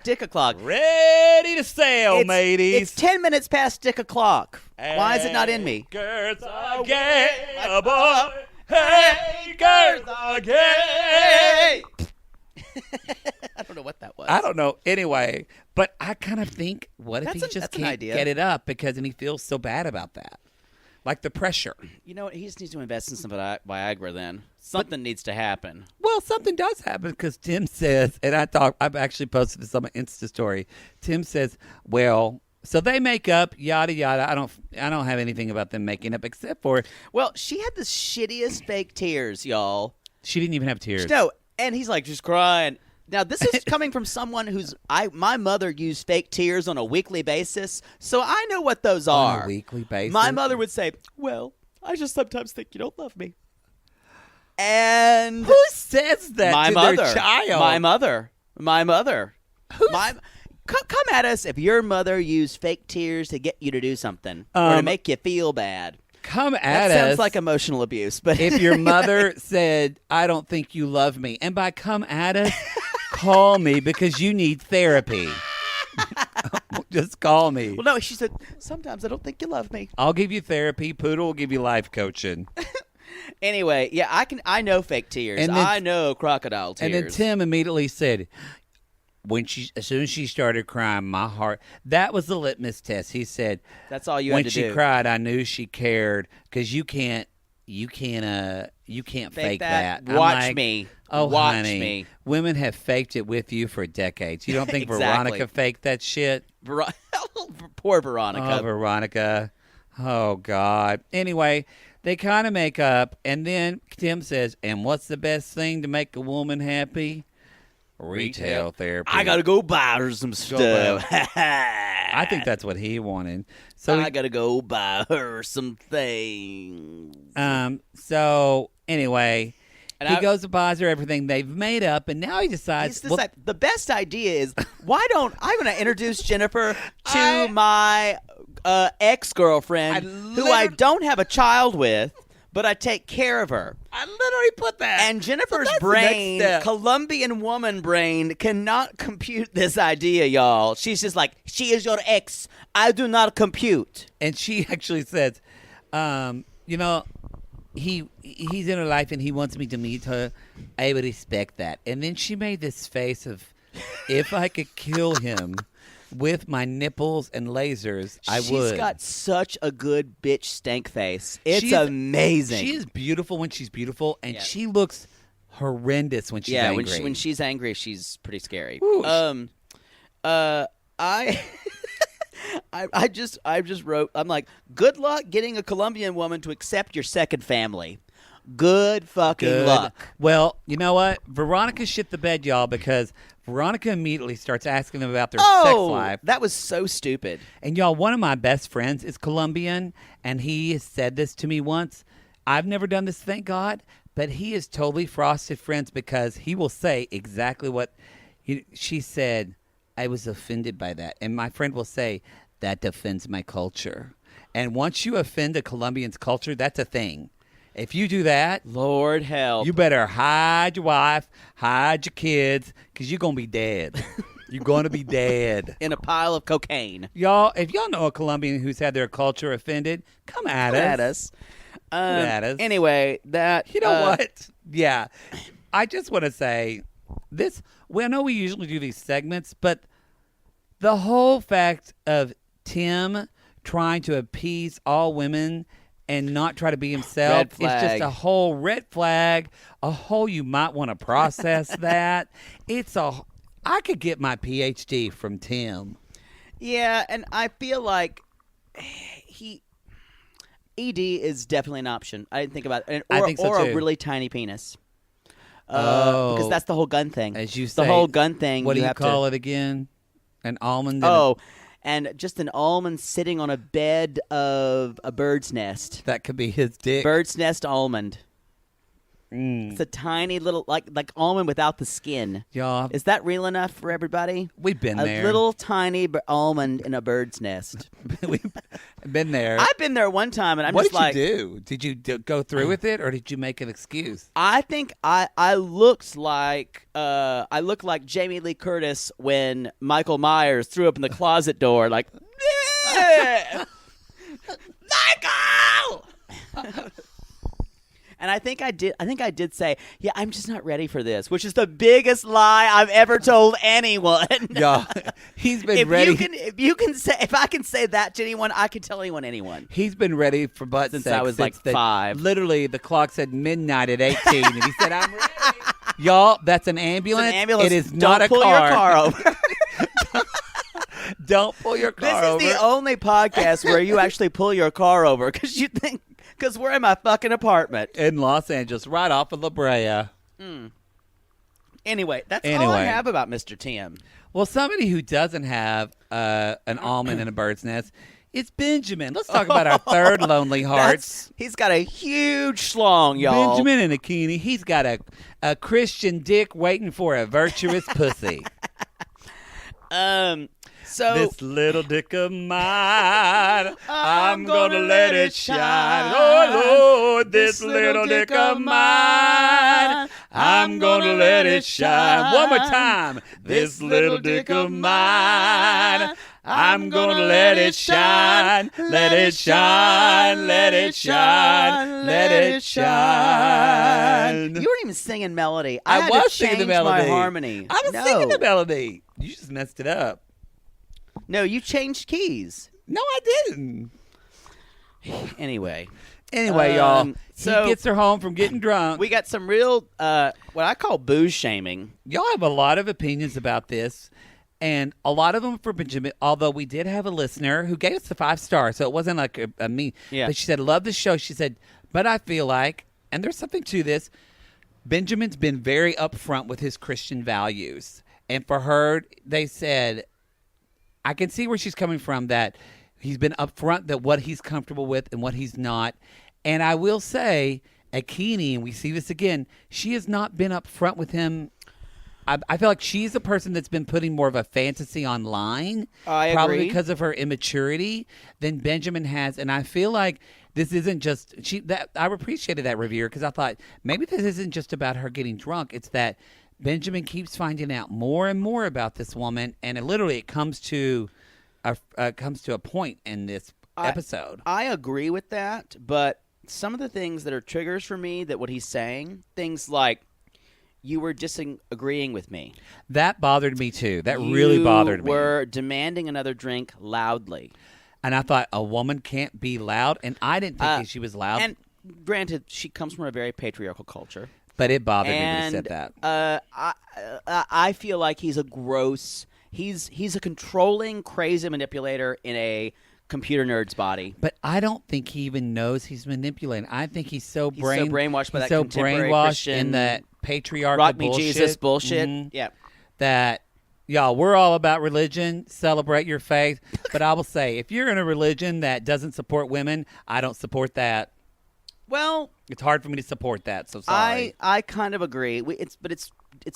Dick o'clock. Ready to sail, mateys. It's 10 minutes past dick o'clock. Why is it not in me? Girls are gay, boy. Hey, girls are gay. I don't know what that was. I don't know. Anyway, but I kind of think, what if he just that's an can't idea. get it up and he feels so bad about that? Like the pressure. You know what? He just needs to invest in some Viagra then. Something needs to happen. Well, something does happen because Tim says, and I've actually posted this on my Insta story. Tim says, well, so they make up, yada yada. I don't have anything about them making up except for Well, she had the shittiest fake tears, y'all. she didn't even have tears. No, and he's like just crying. Now, this is coming from someone my mother used fake tears on a weekly basis, so I know what those are. On a weekly basis. My mother would say, well, I just sometimes think you don't love me. And Who says that my to mother, their child? My mother. Come at us if your mother used fake tears to get you to do something or to make you feel bad. Come That at us. sounds like emotional abuse, but If your mother said, I don't think you love me, and by come at us, call me because you need therapy. Just call me. well, no, she said sometimes I don't think you love me. I'll give you therapy. Poodle will give you life coaching. Anyway, yeah, I know fake tears. And then- I know crocodile tears. And then Tim immediately said, as soon as she started crying, my heart, that was the litmus test. He said, that's all you when had to she do. cried, I knew she cared because you can't fake that. I'm Watch like, me. Oh, Watch honey, me. women have faked it with you for decades. You don't think Exactly. Veronica faked that shit? Poor Veronica. Oh, Veronica. Oh, God. Anyway, they kind of make up, and then Tim says, and what's the best thing to make a woman happy? Retail therapy. I gotta go buy her some stuff. I think that's what he wanted. So I gotta go buy her some things. So anyway, And he goes and buys her everything they've made up, and now he decides. The best idea is, why don't I'm going to introduce Jennifer to I- my ex-girlfriend who I don't have a child with, but I take care of her. I literally put that. And Jennifer's that's the next brain, step. Colombian woman brain, cannot compute this idea, y'all. She's just like, she is your ex. I do not compute. And she actually says, you know, he's in her life and he wants me to meet her. I would respect that. And then she made this face of, if I could kill him with my nipples and lasers, I would. She's got such a good bitch stank face. It's amazing. She is beautiful when she's beautiful, and she looks horrendous when she's angry. when she's angry, she's pretty scary. Ooh. I just wrote, I'm like, good luck getting a Colombian woman to accept your second family. Good fucking luck. Well, you know what? Veronica shit the bed, y'all, because Veronica immediately starts asking them about their sex life. That was so stupid. And y'all, one of my best friends is Colombian, and he has said this to me once. I've never done this, thank God, but he is totally frosted friends because he will say exactly what she said. I was offended by that. And my friend will say, that offends my culture. And once you offend a Colombian's culture, that's a thing. If you do that, Lord help. you better hide your wife, hide your kids, because you're going to be dead. You're going to be dead. In a pile of cocaine. Y'all, if y'all know a Colombian who's had their culture offended, come at us. At us. Anyway, that... You know what? Yeah. I just want to say this. Well, I know we usually do these segments, but the whole fact of Tim trying to appease all women and not try to be himself is just a whole red flag, a whole you might want to process that. I could get my PhD from Tim. Yeah, and I feel like ED is definitely an option. I didn't think about it. I think so, or too. a really tiny penis. Because that's the whole gun thing. As you say. The whole gun thing. What do you have call to, it again? An almond? And just an almond sitting on a bed of a bird's nest. That could be his dick. Bird's nest almond. Mm. It's a tiny little, like almond without the skin. Y'all, Is that real enough for everybody? we've been A there. little tiny almond in a bird's nest. We've been there. I've been there one time, and I'm What just did like, you do? Did you go through with it, or did you make an excuse? I think I looked like Jamie Lee Curtis when Michael Myers threw open the closet door, like, Michael. And I think I did say, yeah, I'm just not ready for this, which is the biggest lie I've ever told anyone. Yeah, he's been ready. If I can say that to anyone, I can tell anyone. He's been ready for butt Since sex I was like the- 5. Literally, the clock said midnight at 18, and he said, "I'm ready." Y'all, that's an ambulance. It's an ambulance. It is Don't not a pull car. your car over. Don't pull your car This over. is the only podcast where you actually pull your car over because we're in my fucking apartment. In Los Angeles, right off of La Brea. Anyway, that's all I have about Mr. Tim. Well, somebody who doesn't have an almond in a bird's nest is Benjamin. Let's talk about our third lonely hearts. He's got a huge schlong, y'all. Benjamin and Akini, he's got a Christian dick waiting for a virtuous pussy. So This little dick of mine, I'm gonna let it shine. Oh Lord, this little dick of mine, I'm gonna let it shine. One more time. This little dick of mine, I'm gonna let it shine, let it shine, let it shine, let it shine. You weren't even singing melody. I had was to singing the change melody. my harmony. I was singing the melody. You just messed it up. No, you changed keys. No, I didn't. Anyway, Y'all, so he gets her home from getting drunk. we got some real what I call booze shaming. Y'all have a lot of opinions about this, and a lot of them for Benjamin, although we did have a listener who gave us the 5 stars, so it wasn't like a me. Yeah. But she said, love the show. She said, but I feel like, and there's something to this, Benjamin's been very upfront with his Christian values. And for her, they said, I can see where she's coming from, that he's been upfront that what he's comfortable with and what he's not. And I will say, Akini, and we see this again, she has not been upfront with him. I feel like she's the person that's been putting more of a fantasy online, I probably agree. because of her immaturity, than Benjamin has. And I feel like this isn't just I appreciated that review because I thought maybe this isn't just about her getting drunk. It's that Benjamin keeps finding out more and more about this woman, and it comes to a point in this episode. I agree with that, but some of the things that are triggers for me, that what he's saying, things like, you were disagreeing with me. That bothered me too. That really bothered me. You were demanding another drink loudly. And I thought a woman can't be loud, and I didn't think she was loud. And granted, she comes from a very patriarchal culture. But it bothered me when he said that. I feel like he's a gross. He's a controlling, crazy manipulator in a computer nerd's body. But I don't think he even knows he's manipulating. I think he's so brainwashed by that so contemporary brainwashed Christian in that patriarchal rock me bullshit. Jesus bullshit. Mhm. Yeah. That, y'all, we're all about religion. Celebrate your faith. But I will say, if you're in a religion that doesn't support women, I don't support that. Well, it's hard for me to support that. So sorry. I kind of agree. It's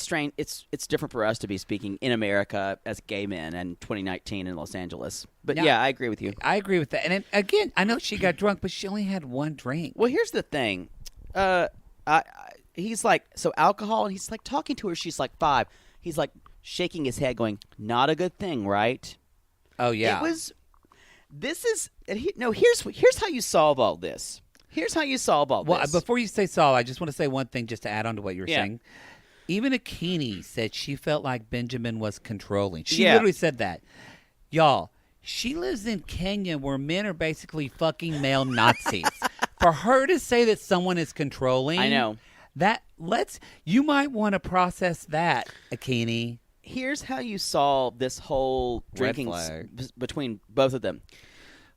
strange. It's different for us to be speaking in America as gay men in 2019 in Los Angeles. But yeah, I agree with you. I agree with that. And again, I know she got drunk, but she only had one drink. Well, here's the thing. He's like, so alcohol, and he's like talking to her. She's like 5. He's like shaking his head, going, "Not a good thing, right?" Oh yeah. It was. This is here's how you solve all this. Here's how you solve all Well, this. before you say Saul, I just want to say one thing just to add on to what you were Yeah. saying. Even Akini said she felt like Benjamin was controlling. She Yeah. literally said that. Y'all, she lives in Kenya where men are basically fucking male Nazis. For her to say that someone is controlling, I know. You might want to process that, Akini. Here's how you solve this whole Red drinking flag. between both of them.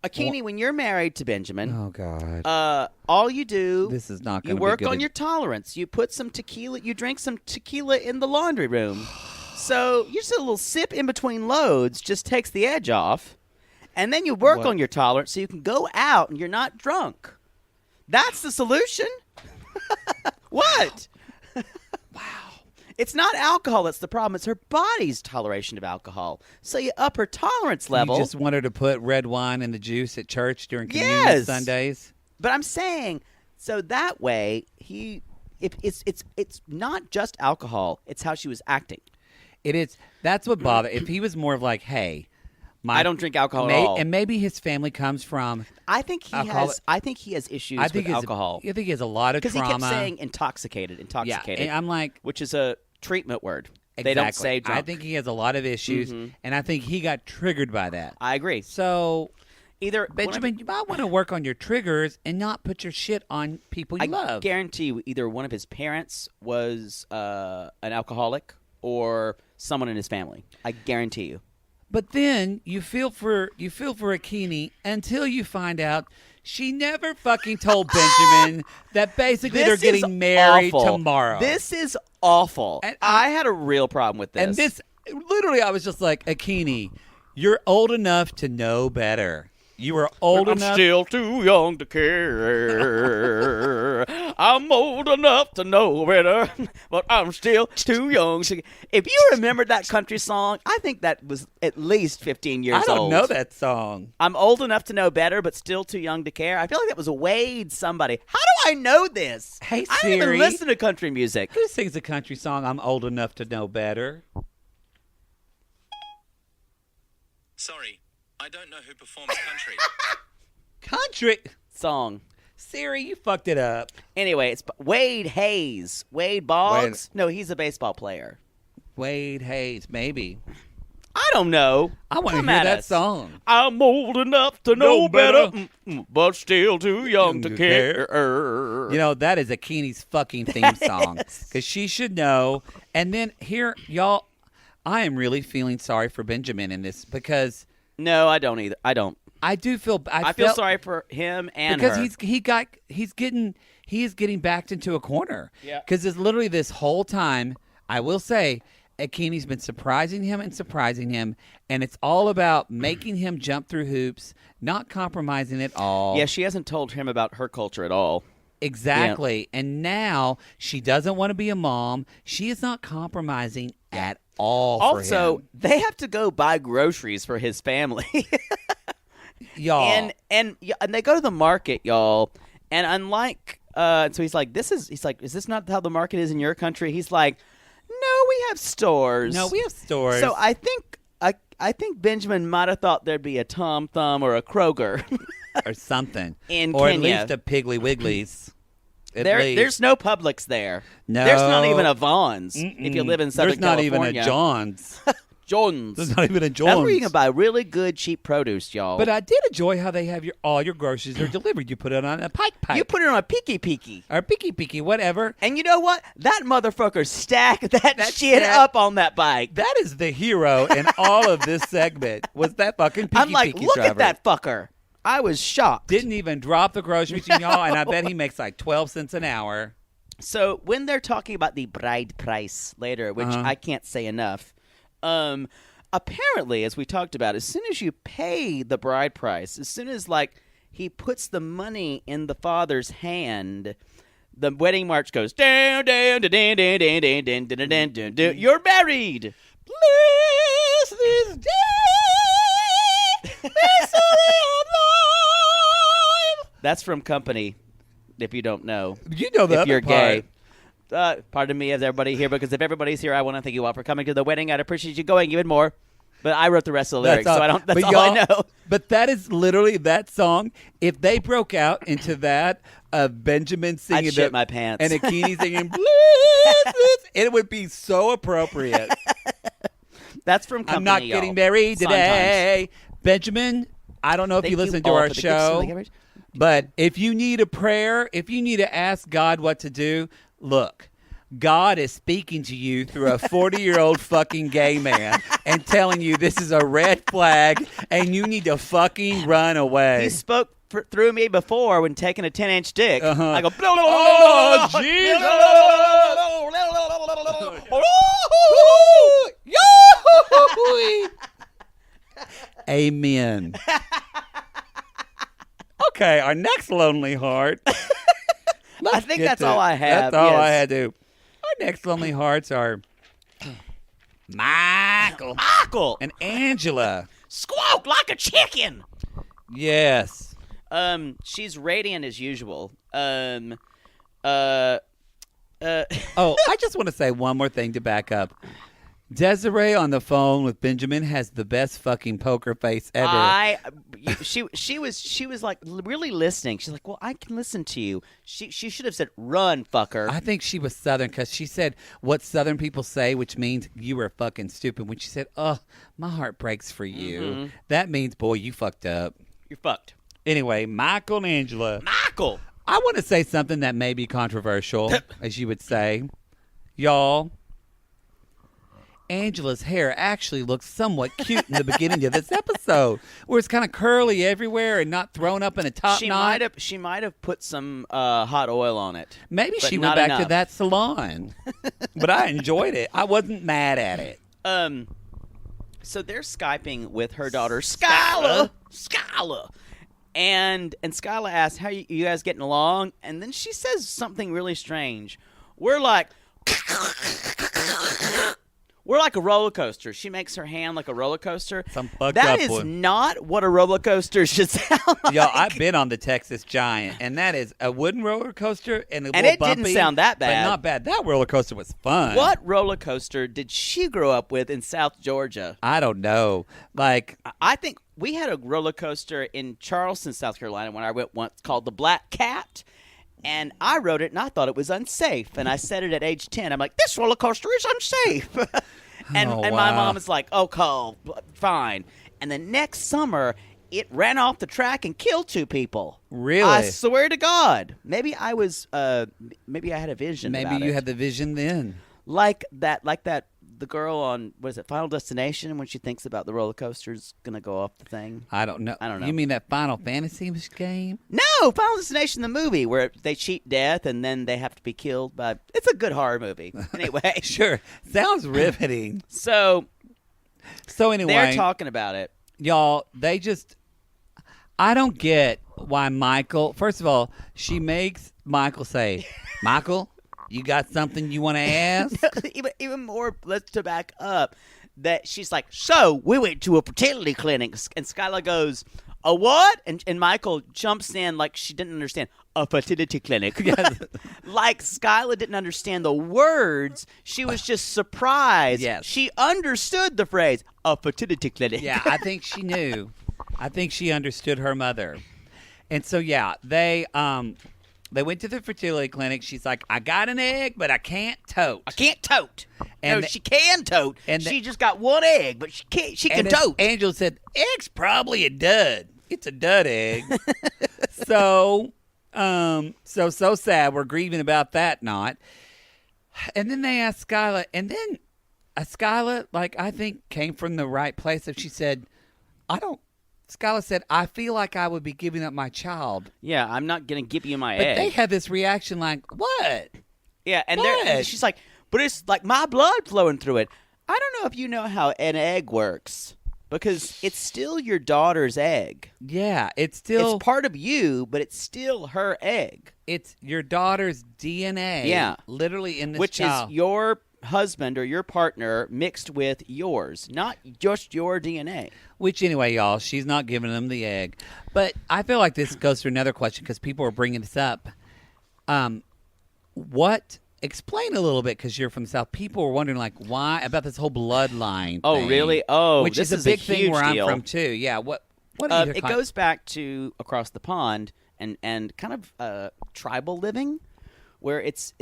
Akini, when you're married to Benjamin, Oh God. all you do, This is not you gonna be work good. on your tolerance. You put some tequila, you drink some tequila in the laundry room. So you just a little sip in between loads just takes the edge off. And then you work on your tolerance so you can go out and you're not drunk. That's the solution. What? Wow. It's not alcohol that's the problem. It's her body's toleration of alcohol. So you up her tolerance level. You just want her to put red wine in the juice at church during communion Yes. Sundays. But I'm saying, so that way it's not just alcohol. It's how she was acting. It is. That's what bothered. If he was more of like, hey, I don't drink alcohol at all. and maybe his family comes from. I think he has. I think he has issues with alcohol I think he has a lot of because trauma. he kept saying intoxicated. Yeah, and I'm like, which is a treatment word. exactly. They don't say drunk. I think he has a lot of issues, and I think he got triggered by that. I agree. So, Either Benjamin, you might want to work on your triggers and not put your shit on people you I love. guarantee you, either one of his parents was an alcoholic or someone in his family. I guarantee you. But then you feel for Akini until you find out she never fucking told Benjamin that basically they're This is getting married awful. tomorrow. This is awful. And I had a real problem with this. And this, literally, I was just like, Akini, you're old enough to know better. You were old I'm enough. still too young to care. I'm old enough to know better, but I'm still too young to. If you remember that country song, I think that was at least 15 years I don't old. know that song. I'm old enough to know better, but still too young to care. I feel like that was a Wade somebody. How do I know this? Hey, I don't even Siri. listen to country music. Who sings a country song, I'm old enough to know better? Sorry, I don't know who performs country. Country Song. Siri, you fucked it up. Anyway, it's Wade Hayes. Wade Boggs? No, he's a baseball player. Wade Hayes, maybe. I don't know. I want to Come hear at that us. song. I'm old enough to know better, but still too young to to care. You know, that is Akini's fucking theme song. Yes. Because she should know. And then here, y'all, I am really feeling sorry for Benjamin in this because No, I don't either. I don't. I do feel I feel sorry for him and because her. he is getting backed into a corner. Yeah. Because it's literally this whole time, I will say, Akini's been surprising him, and it's all about making him jump through hoops, not compromising at all. Yeah, she hasn't told him about her culture at all. Exactly. And now she doesn't want to be a mom. She is not compromising at all for Also, him. they have to go buy groceries for his family. Y'all. And they go to the market, y'all. And unlike, so he's like, is this not how the market is in your country? He's like, no, we have stores. No, we have stores. So I think Benjamin might have thought there'd be a Tom Thumb or a Kroger. or something. In or Kenya. at least a Piggly Wiggly's. There's no Publix there. No. There's not even a Vaughn's if you live in Southern There's not California. even a John's. John's. There's not even a John's. That's where you can buy really good, cheap produce, y'all. But I did enjoy how they have all your groceries are delivered. You put it on a pipe. You put it on a peaky. Or picky, whatever. And you know what? That motherfucker stacked that shit stacked- up on that bike. That is the hero in all of this segment. Was that fucking picky I'm like, look driver. at that fucker. I was shocked. Didn't even drop the groceries, y'all, and I bet he makes like 12 cents an hour. So when they're talking about the bride price later, which I can't say enough, apparently, as we talked about, as soon as you pay the bride price, as soon as like he puts the money in the father's hand, the wedding march goes down, down, down, down, down, down, down, down, down, down, down, down. You're married. Bless this day, mystery of life. That's from Company. If you don't know, You know the if other you're part. gay. Pardon me, as everybody here, because if everybody's here, I want to thank you all for coming to the wedding. I'd appreciate you going even more. But I wrote the rest of the lyrics, so I don't. That's but all I y'all- know. But that is literally that song. If they broke out into that of Benjamin singing I'd shit my pants. and Akini singing Bliss, it would be so appropriate. That's from Company. I'm not y'all. getting married today. Benjamin, I don't know if Thank you listen to all our for the gifts and the show, givers. but if you need a prayer, if you need to ask God what to do, look. God is speaking to you through a 40-year-old fucking gay man and telling you this is a red flag and you need to fucking run away. He spoke through me before when taking a 10-inch dick. Uh-huh. I go. Oh, Amen. Okay, our next lonely heart. I think that's all I have. That's all I yes. had to. Our next lonely hearts are Michael Michael, and Angela. squawk like a chicken. Yes. She's radiant as usual. Oh, I just want to say one more thing to back up. Desiree on the phone with Benjamin has the best fucking poker face ever. She was like really listening. She's like, well, I can listen to you. She should have said, run, fucker. I think she was Southern because she said what Southern people say, which means you were fucking stupid. When she said, oh, my heart breaks for you, that means, boy, you fucked up. You're fucked. Anyway, Michael and Angela. Michael. I want to say something that may be controversial, as you would say. Y'all, Angela's hair actually looks somewhat cute in the beginning of this episode, where it's kind of curly everywhere and not thrown up in a top knot. She might have put some hot oil on it. Maybe but she went not back to enough. that salon. But I enjoyed it. I wasn't mad at it. So they're Skyping with her daughter Skyla. And Skyla asks, how you guys getting along? And then she says something really strange. We're like a roller coaster. She makes her hand like a roller coaster. Some fucked That up is one. not what a roller coaster should sound like. Y'all, I've been on the Texas Giant, and that is a wooden roller coaster, and And little it didn't bumpy, sound that bad. But not bad. That roller coaster was fun. What roller coaster did she grow up with in South Georgia? I don't know. Like, I think we had a roller coaster in Charleston, South Carolina, when I went once called the Black Cat. And I rode it, and I thought it was unsafe. And I said it at age 10. I'm like, this roller coaster is unsafe. and my wow. mom is like, oh, Cole, fine. And the next summer, it ran off the track and killed 2 people. Really? I swear to God. Maybe I was, maybe I had a vision maybe about you it. had the vision then. Like that, the girl on, what is it, Final Destination, when she thinks about the roller coaster's going to go off the thing. I don't know. I don't know. You mean that Final Fantasy game? No, Final Destination, the movie, where they cheat death and then they have to be killed by... It's a good horror movie. Anyway. Sure. Sounds riveting. So So anyway, they're talking about it. y'all, they just... I don't get why Michael. First of all, she makes Michael say, "Michael, you got something you want to ask?" even more. Let's to back up. That she's like, so we went to a fertility clinic, and Skylar goes, a what? And Michael jumps in like she didn't understand. A fertility clinic. Like Skylar didn't understand the words. She was just surprised. Yes. She understood the phrase, a fertility clinic. Yeah, I think she knew. I think she understood her mother. And so, yeah, they went to the fertility clinic. She's like, I got an egg, but I can't tote. I can't tote. And no, she can tote. and she just got one egg, but she can't. She can and tote. Angela said, egg's probably a dud. It's a dud egg. So sad. We're grieving about that not. And then they asked Skylar, and then Skylar, like, I think came from the right place. If she said, Skylar said, I feel like I would be giving up my child. Yeah, I'm not going to give you my But egg. they had this reaction like, what? Yeah, and What? she's like, but it's like my blood flowing through it. I don't know if you know how an egg works because it's still your daughter's egg. Yeah, it's still It's part of you, but it's still her egg. it's your daughter's DNA. Yeah. Literally in this Which child. is your husband or your partner mixed with yours, not just your DNA. Which, anyway, y'all, she's not giving them the egg. But I feel like this goes to another question because people are bringing this up. Explain a little bit because you're from the South. People were wondering, like, why about this whole bloodline Oh, thing, really? Oh, which this is a big thing huge where deal. I'm from, too. Yeah, what are you It goes back to across the pond and kind of tribal living, where it's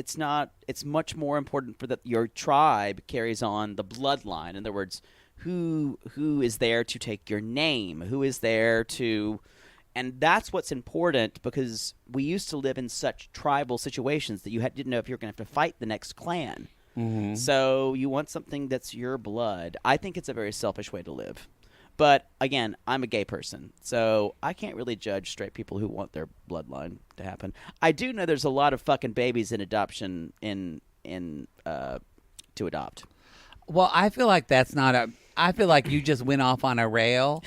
much more important for your tribe carries on the bloodline. In other words, who is there to take your name? Who is there to... And that's what's important because we used to live in such tribal situations that you didn't know if you were going to have to fight the next clan. Mm-hmm. So you want something that's your blood. I think it's a very selfish way to live. But, again, I'm a gay person, so I can't really judge straight people who want their bloodline to happen. I do know there's a lot of fucking babies in adoption to adopt. Well, I feel like that's not a... I feel like you just went off on a rail.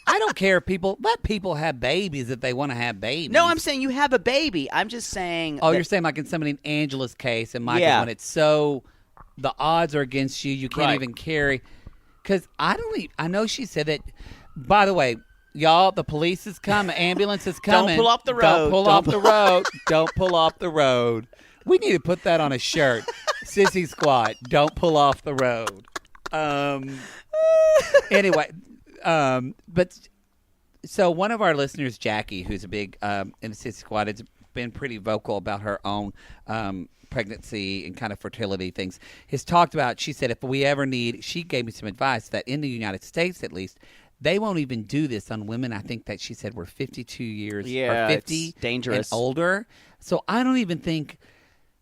I don't care if let people have babies if they want to have babies. No, I'm saying you have a baby. I'm just saying... Oh, that- you're saying like in somebody in Angela's case and Michael's Yeah. when it's so... The odds are against you. You can't Right. even carry... Because I know she said that... By the way, y'all, the police is coming. Ambulance is coming. pull off the Don't road. pull Don't off the road. Don't pull off the road. We need to put that on a shirt. Sissy Squad. Don't pull off the road. Anyway, but so one of our listeners, Jackie, who's a big in the Sissy Squad, has been pretty vocal about her own pregnancy and kind of fertility things. Has talked about. She said, if we ever need, she gave me some advice that in the United States, at least, they won't even do this on women. I think that she said we're 52 years Yeah, or 50 it's dangerous. and older. So I don't even think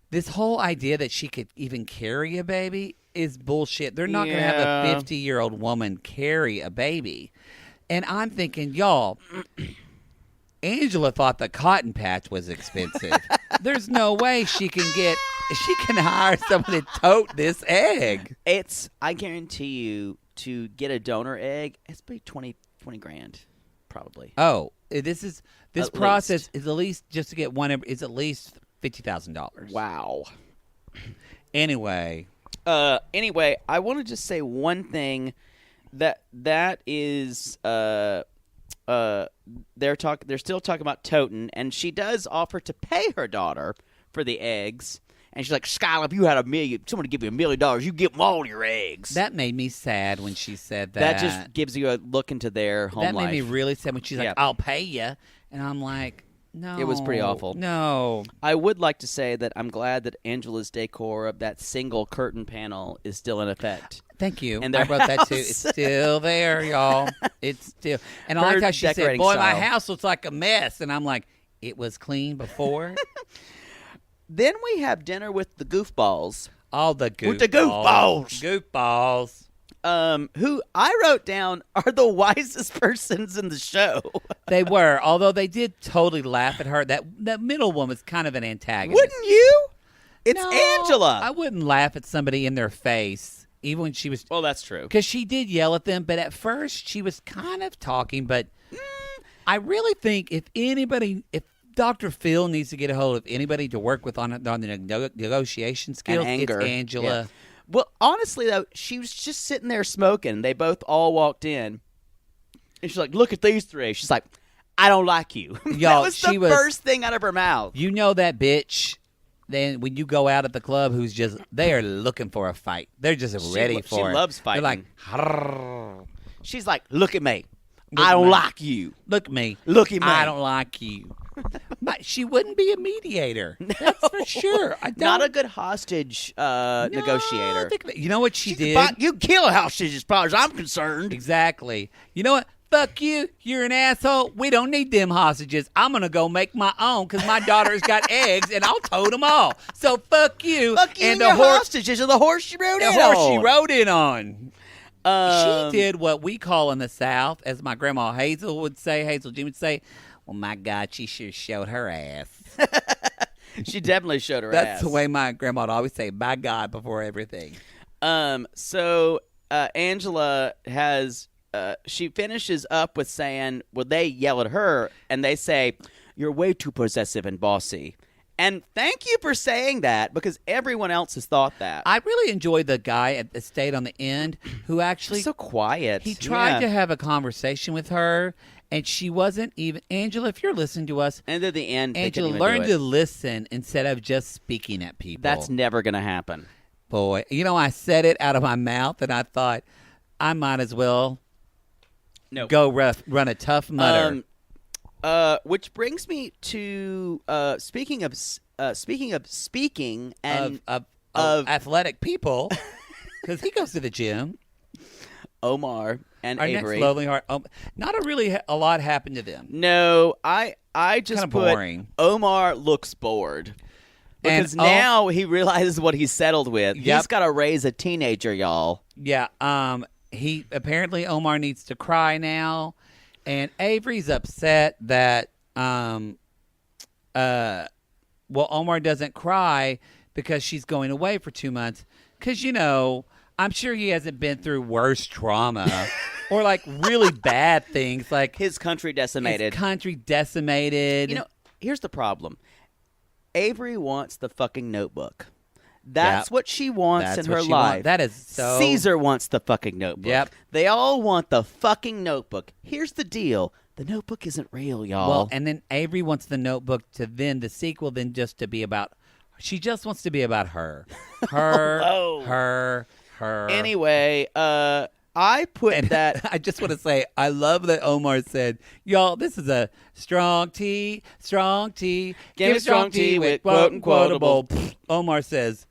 this whole idea that she could even carry a baby is bullshit. They're not going to have Yeah. a 50-year-old woman carry a baby. And I'm thinking, y'all, Angela thought the cotton patch was expensive. There's no way she can hire someone to tote this egg. I guarantee you, to get a donor egg, it's probably 20 grand, probably. Oh, this At process is at least just to get one is at least $50,000. Wow. Anyway, I want to just say one thing that is they're still talking about toting, and she does offer to pay her daughter for the eggs. And she's like, Skylar, if you had somebody give you $1 million, you give them all your eggs. that made me sad when she said that. That just gives you a look into their home that life. made me really sad when she's like, Yeah. "I'll pay you," and I'm like, "No." It was pretty awful. No. I would like to say that I'm glad that Angela's decor of that single curtain panel is still in effect. Thank you. And I their wrote that too. house. It's still there, y'all. It's still. And I Her like how she said, decorating "Boy, my style. house looks like a mess," and I'm like, "It was clean before." Then we have dinner with the goofballs, All the goofballs. With the goofballs. Goofballs. who I wrote down are the wisest persons in the show. They were, although they did totally laugh at her. That middle woman's kind of an antagonist. Wouldn't you? It's No, Angela. I wouldn't laugh at somebody in their face, even when she was. Well, that's true. Because she did yell at them, but at first she was kind of talking, but I really think if Dr. Phil needs to get a hold of anybody to work with on the negotiation skills, anger. it's Angela. Yeah. Well, honestly, though, she was just sitting there smoking. They both all walked in. And she's like, look at these three. She's like, I don't like you. That Y'all, was the first thing out of her mouth. You know that bitch, then when you go out at the club, who's just, they are looking for a fight. They're just ready for it. She loves fighting. They're like, "Harrr." She's like, look at me. Look I at don't me. like you. Look at me. Look at me. I don't like you. But she wouldn't be a mediator. That's for sure. I don't. Not a good hostage negotiator. You know what she did? You kill a hostage as far as I'm concerned. Exactly. You know what? Fuck you. You're an asshole. We don't need them hostages. I'm going to go make my own because my daughter's got eggs and I'll tote them all. So fuck you. Fuck you and and the your horse, hostages and the horse she rode in the horse on. she rode in on. Um, She did what we call in the South, as my grandma Hazel would say, Hazel Jim would say, well, my God, she sure showed her ass. She definitely showed her That's ass. the way my grandma would always say, by God, before everything. So Angela has she finishes up with saying, well, they yell at her and they say, you're way too possessive and bossy. And thank you for saying that because everyone else has thought that. I really enjoyed the guy at the state on the end who actually He's so quiet. he tried Yeah. to have a conversation with her, and she wasn't even. Angela, if you're listening to us, And at the end, they Angela, couldn't even learn do it. to listen instead of just speaking at people. That's never going to happen. Boy, you know, I said it out of my mouth, and I thought I might as well go run a Tough Mudder. Which brings me to speaking of speaking and of of- athletic people, because he goes to the gym. Omar and Our Avery. next lovely heart. Not a lot happened to them. No, I just Kinda put boring. Omar looks bored. Because And, now he realizes what he's settled with. Yep. He's got to raise a teenager, y'all. Yeah. He apparently Omar needs to cry now, and Avery's upset that Omar doesn't cry because she's going away for 2 months. Because I'm sure he hasn't been through worse trauma or like really bad things like His country decimated. his country decimated. Here's the problem. Avery wants the fucking notebook. That's Yep. what she wants That's in what her she life. wants. That is so. Caesar wants the fucking notebook. Yep. They all want the fucking notebook. Here's the deal. The notebook isn't real, y'all. Well, and then Avery wants the notebook to then the sequel then just to be about. She just wants to be about her, her, Oh. her. Anyway, I put that. I just want to say I love that Omar said, "Y'all, this is a strong tea, strong tea. Give me strong tea with quote and quotable." Omar says,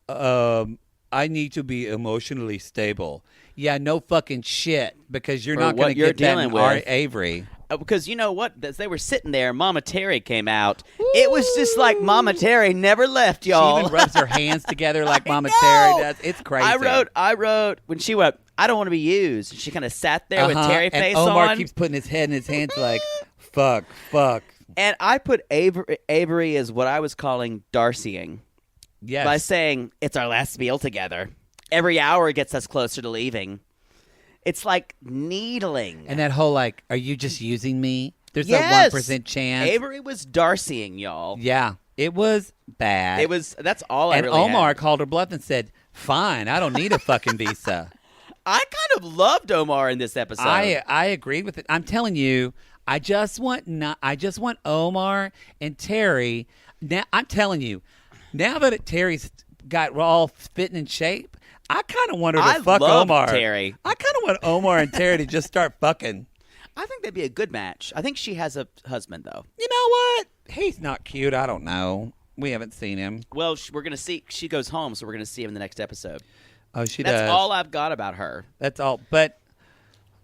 "I need to be emotionally stable." Yeah, no fucking shit, because you're For not going what to you're get that dealing in with. our Avery. Because you know what? As they were sitting there, Mama Terry came out. It was just like Mama Terry never left, y'all. She even rubs her hands together like Mama know. Terry does. It's crazy. I wrote when she went, I don't want to be used. She kind of sat there with Terry and face Omar on. keeps putting his head in his hands like, fuck. And I put Avery as what I was calling Darceying Yes. by saying, it's our last meal together. Every hour gets us closer to leaving. It's like needling. And that whole like, are you just using me? There's Yes. a 1% chance. Avery was Darceying, y'all. Yeah, it was bad. That's all I and really Omar had. called her bluff and said, fine, I don't need a fucking visa. I kind of loved Omar in this episode. I agreed with it. I'm telling you, I just want Omar and Terry. Now I'm telling you, now that Terry's got all fitting in shape, I kind of want her to I fuck love Omar. Terry. I kind of want Omar and Terry to just start fucking. I think that'd be a good match. I think she has a husband, though. You know what? He's not cute. I don't know. We haven't seen him. Well, we're going to see. She goes home, so we're going to see him in the next episode. Oh, she does. That's all I've got about her. That's all. But,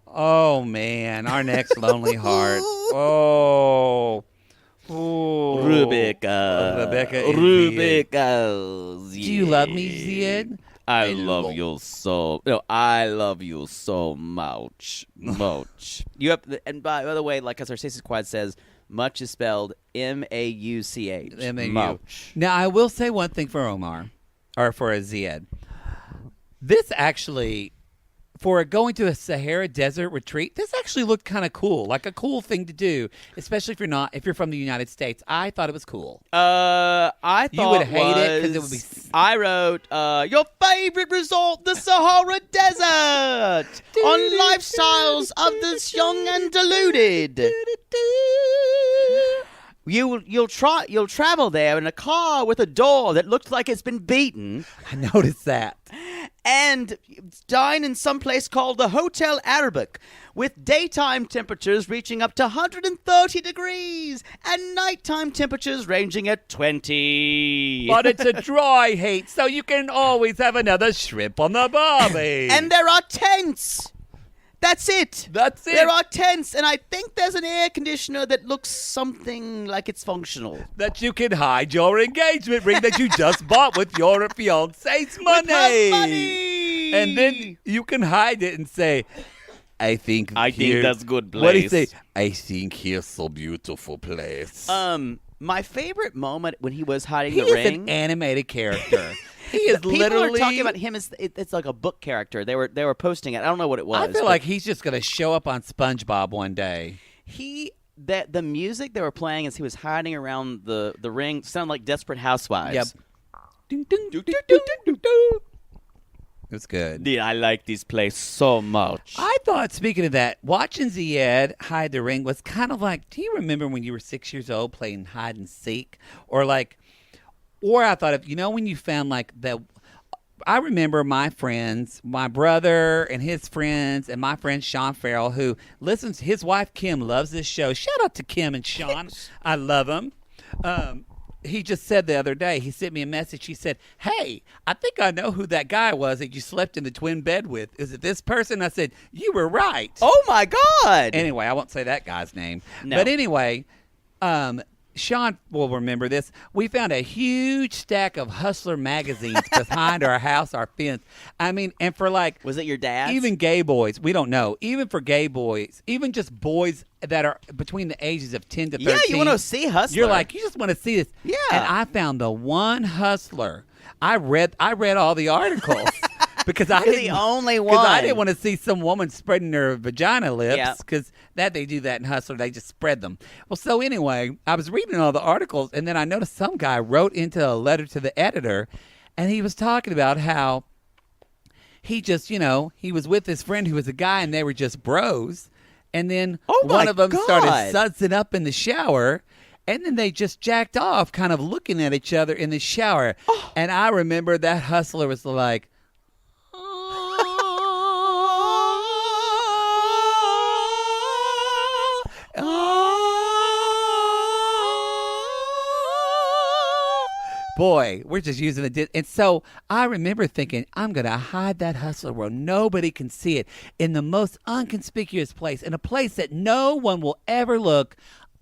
oh, man, our next lonely heart. Oh. Ooh. Rebecca. Rebecca is Rebecca. Do you love me, Zied? I love you so. No, I love you so much. You have, and by the way, like as our Stacey Quad says, much is spelled M-A-U-C-H. M-A-U. Much. Now, I will say one thing for Omar, or for Zied. This actually, for going to a Sahara Desert retreat, this actually looked kind of cool, like a cool thing to do, especially if you're from the United States. I thought it was cool. I thought You would hate it because it would be. I wrote your favorite resort, the Sahara Desert, on lifestyles of the young and deluded. You'll travel there in a car with a door that looks like it's been beaten, I noticed that. and dine in some place called the Hotel Arabic, with daytime temperatures reaching up to 130 degrees and nighttime temperatures ranging at 20. But it's a dry heat, so you can always have another shrimp on the barbie. And there are tents. That's it. That's it. There are tents, and I think there's an air conditioner that looks something like it's functional. That you can hide your engagement ring that you just bought with your fiance's money. With her money. And then you can hide it and say, I think that's good place. What do you say? I think here's so beautiful place. My favorite moment when he was hiding He the is ring. an animated character. He is People literally are talking about him as it's like a book character. They were posting it. I don't know what it was. I feel but like he's just going to show up on SpongeBob one day. the music they were playing as he was hiding around the ring sounded like Desperate Housewives. Yep. Ding, ding, ding, ding, ding, ding, ding. It was good. I like this place so much. I thought, speaking of that, watching Zied hide the ring was kind of like, do you remember when you were 6 years old playing hide and seek? Or I thought of, when you found like I remember my friends, my brother and his friends, and my friend Sean Farrell, who listens. His wife Kim loves this show. Shout out to Kim and Sean. I love them. He just said the other day, he sent me a message. He said, hey, I think I know who that guy was that you slept in the twin bed with. Is it this person? I said, you were right. Oh, my God. Anyway, I won't say that guy's name. No. But anyway, Sean will remember this. We found a huge stack of Hustler magazines behind our house, our fence. I mean, and for Was it your dad's? even gay boys, we don't know. Even for gay boys, even just boys that are between the ages of 10 to 13. Yeah, you want to see Hustler. You're like, you just want to see this. Yeah. And I found the one Hustler. I read all the articles. Because You're the only one. Because I didn't want to see some woman spreading her vagina lips. Yeah. Because they do that in Hustler. They just spread them. Well, so anyway, I was reading all the articles, and then I noticed some guy wrote into a letter to the editor, and he was talking about how he just, he was with his friend who was a guy, and they were just bros. And then one of them started sudsing up in the shower. And then they just jacked off, kind of looking at each other in the shower. Oh. And I remember that Hustler was like, boy, we're just using the and so I remember thinking, I'm going to hide that Hustler where nobody can see it, in the most inconspicuous place, in a place that no one will ever look,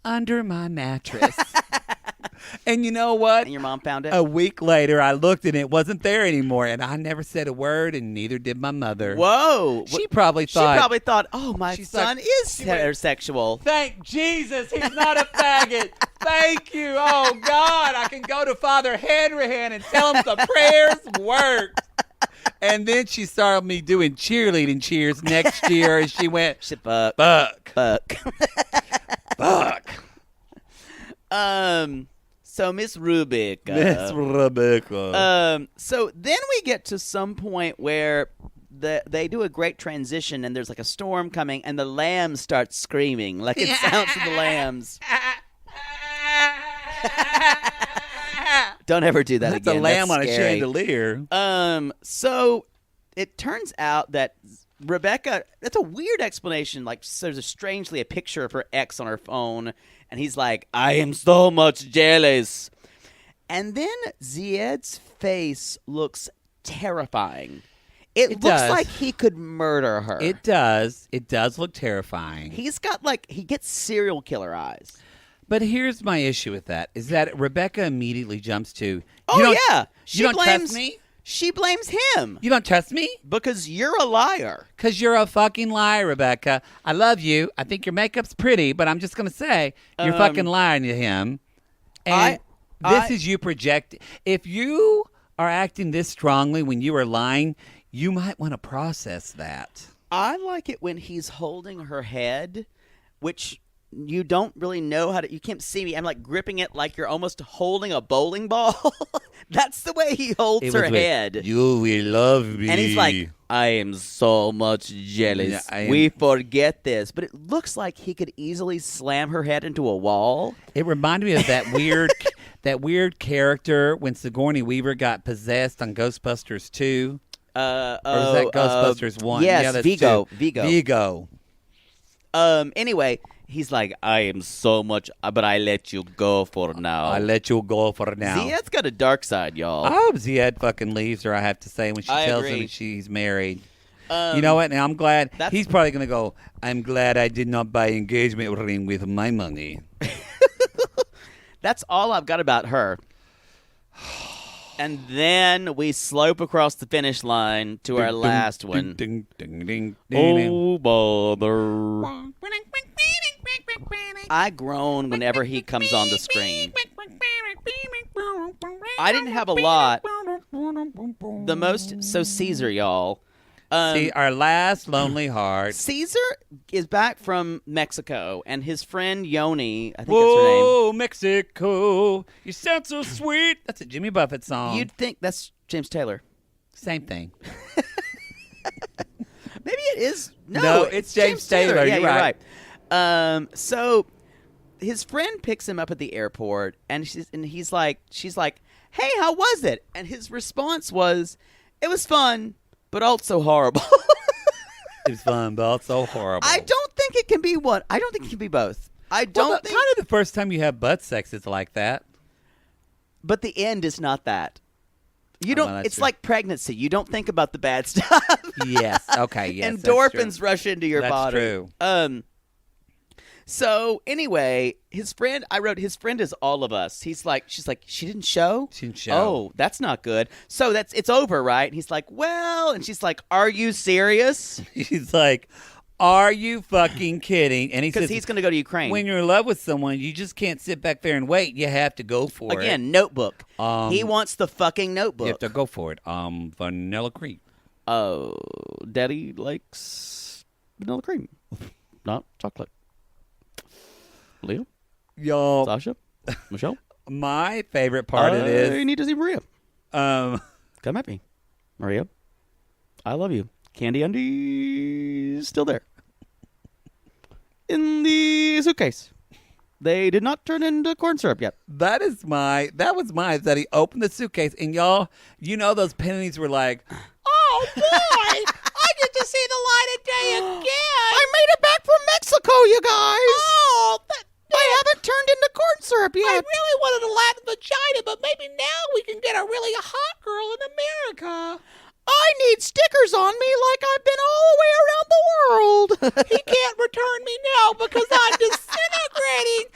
under my mattress. And you know what? And your mom found it? A week later, I looked and it wasn't there anymore, and I never said a word, and neither did my mother. Whoa. She probably thought, oh, my She's son like- is she went- heterosexual. thank Jesus he's not a faggot. Thank you. Oh, God, I can go to Father Hanrahan and tell him the prayers worked. And then she started me doing cheerleading cheers next year, and she went, Buck. Buck. Buck. Buck. So Miss Rebecca. Miss Rebecca. So then we get to some point where they do a great transition, and there's like a storm coming, and the lambs start screaming like it sounds to the lambs. Don't ever do that That's again. a lamb That's on scary. a chandelier. So it turns out that Rebecca, that's a weird explanation. Like, so there's strangely a picture of her ex on her phone, and he's like, I am so much jealous. And then Zied's face looks terrifying. It looks does. like he could murder her. It does. It does look terrifying. He's got he gets serial killer eyes. But here's my issue with that, is that Rebecca immediately jumps to, yeah. You don't trust me? She blames him You don't trust me? because you're a liar. Because you're a fucking liar, Rebecca. I love you. I think your makeup's pretty, but I'm just going to say you're fucking lying to him. And this is you projecting. If you are acting this strongly when you are lying, you might want to process that. I like it when he's holding her head, which you don't really know how to. You can't see me. I'm like gripping it like you're almost holding a bowling ball. That's the way he holds her head. You will love me. And he's like, I am so much jealous. Yeah, we forget this. But it looks like he could easily slam her head into a wall. It reminded me of that weird character when Sigourney Weaver got possessed on Ghostbusters 2. Or was that Ghostbusters 1? Yes, yeah, that's Vigo. 2. Vigo. Anyway, he's like, I am so much, but I let you go for now. I let you go for now. Zied's got a dark side, y'all. I hope Zied fucking leaves her, I have to say, when she tells him that she's married. You know what? Now, I'm glad. He's probably going to go, I'm glad I did not buy engagement ring with my money. That's all I've got about her. And then we slope across the finish line to our last one. Oh, bother. I groan whenever he comes on the screen. I didn't have a lot. The most, so Caesar, y'all. See, our last lonely heart. Caesar is back from Mexico, and his friend Yoni, I think that's her name. Whoa, Mexico, you sound so sweet. That's a Jimmy Buffett song. You'd think that's James Taylor. Same thing. Maybe it is. No, it's James Taylor. Yeah, You're right. So his friend picks him up at the airport, and she's like, "Hey, how was it?" And his response was, "It was fun, but also horrible." It was fun, but also horrible. I don't think it can be one. I don't think it can be both. I don't think. Kind of the first time you have butt sex is like that. But the end is not that. You don't. Well, it's true. like pregnancy. You don't think about the bad stuff. Yes. Okay. Yes. Endorphins rush into your That's body. true. So anyway, his friend is all of us. She's like, she didn't show? She didn't show. Oh, that's not good. So it's over, right? And he's like, well, and she's like, are you serious? He's like, are you fucking kidding? And he says, Because he's going to go to Ukraine. when you're in love with someone, you just can't sit back there and wait. You have to go for it. Again, Notebook. He wants the fucking Notebook. You have to go for it. Vanilla cream. Oh, Daddy likes vanilla cream, not chocolate. Leo? Y'all, Sasha? Michelle? my favorite part of this. You need to see Maria. Um, Come at me. Maria, I love you. Candy undies still there. In the suitcase. They did not turn into corn syrup yet. that was mine. That he opened the suitcase, and y'all, you know those pennies were like, oh boy, I get to see the light of day again. I made it back from Mexico, you guys. Oh, I haven't turned into corn syrup yet. I really wanted a Latin vagina, but maybe now we can get a really hot girl in America. I need stickers on me like I've been all the way around the world. He can't return me now because I'm disintegrating.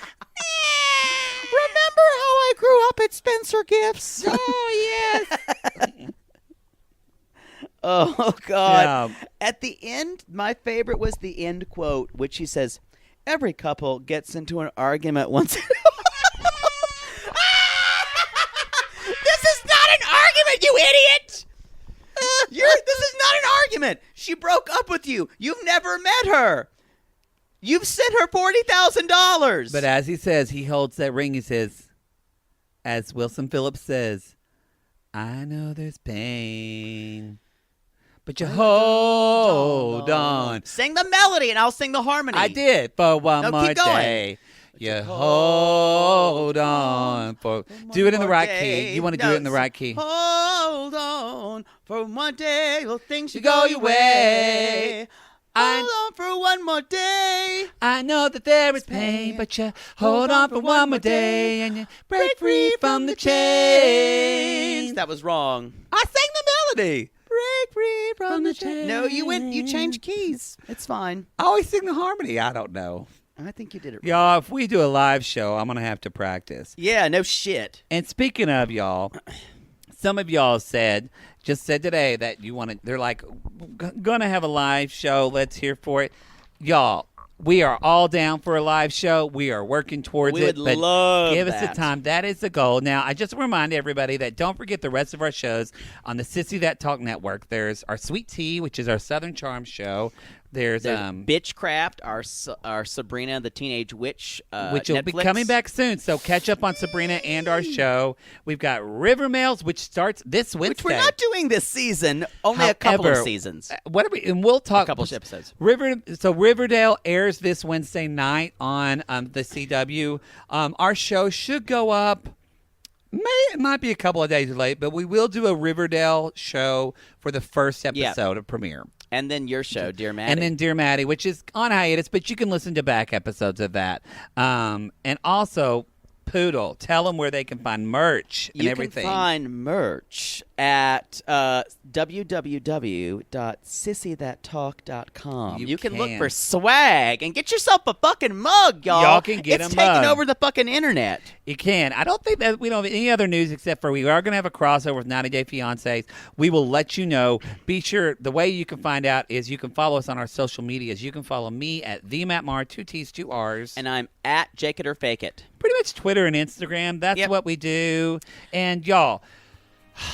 Remember how I grew up at Spencer Gifts? Oh, yes. Oh, God. Yeah. At the end, my favorite was the end quote, which he says, every couple gets into an argument once. This is not an argument, you idiot! This is not an argument. She broke up with you. You've never met her. You've sent her $40,000. But as he says, he holds that ring. He says, as Wilson Phillips says, I know there's pain, but you hold on. Sing the melody and I'll sing the harmony. I did for one more keep going. day. You hold on for. Do it in the right key. You want to do it in the right key. Hold on for one day. Little things should You go go your your way. way. Hold on for one more day. I know that there is pain, but you hold on for one more day and you break free from the chains. That was wrong. I sang the melody. Break free from the chains. chains. No, you changed keys. It's fine. I always sing the harmony. I don't know. I think you did it right. Y'all, if we do a live show, I'm going to have to practice. Yeah, no shit. And speaking of y'all, some of y'all just said today that you want to, they're like, going to have a live show. Let's hear for it. Y'all, We are all down for a live show. We are working towards We it. would but love give us that. the time. That is the goal. Now, I just remind everybody that don't forget the rest of our shows on the Sissy That Talk Network. There's our Sweet Tea, which is our Southern Charm show. There's Bitchcraft, our Sabrina the Teenage Witch, which will be Netflix. coming back soon. So catch up on Sabrina and our show. We've got River Mails, which starts this Wednesday. Which we're not doing this season. Only a couple of However, seasons. What are we? And we'll talk A couple of episodes. Riverdale airs this Wednesday night on the CW. Our show should go up. It might be a couple of days late, but we will do a Riverdale show for the first episode of premiere. And then your show, Dear Maddie. And then Dear Maddie, which is on hiatus, but you can listen to back episodes of that. And also, Poodle, tell them where they can find merch and everything. You can find merch at www.sissythattalk.com. You You can look can. for swag and get yourself a fucking mug, y'all. Y'all can get it's a mug. taking over the fucking internet. You can. I don't think that we don't have any other news except for we are going to have a crossover with 90 Day Fiancés. We will let you know. Be sure the way you can find out is you can follow us on our social medias. You can follow me at the Matt Maher, 2 T's, 2 R's. And I'm at Jake It or Fake It. Pretty much Twitter and Instagram. That's what we do. And y'all,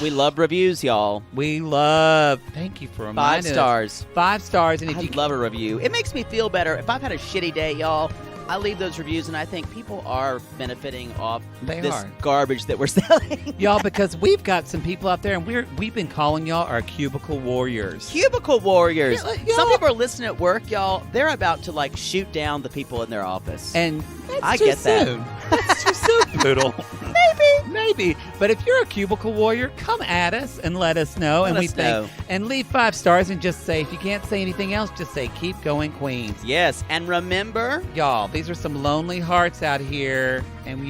We love reviews, y'all. we love. Thank you for 5 reminding us. stars. 5 stars. And if I you love a review. It makes me feel better. If I've had a shitty day, y'all, I leave those reviews, and I think people are benefiting off They this are. garbage that we're selling. y'all, because we've got some people out there, and we've been calling y'all our cubicle warriors. Cubicle warriors. Yeah, Some y'all- people are listening at work, y'all. They're about to shoot down the people in their office. And that's I too get that. soon. That's too soon, Poodle. Maybe. But if you're a cubicle warrior, come at us and let us know. Let and we us know. think and leave 5 stars and just say, if you can't say anything else, just say keep going, Queens. Yes, and remember, Y'all, these are some lonely hearts out here, and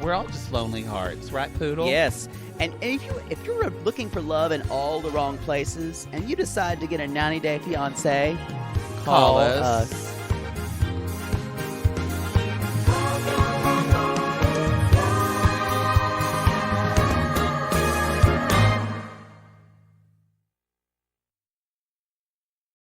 we're all just lonely hearts, right, Poodle? yes, and if you're looking for love in all the wrong places, and you decide to get a 90-day fiancé, Call us.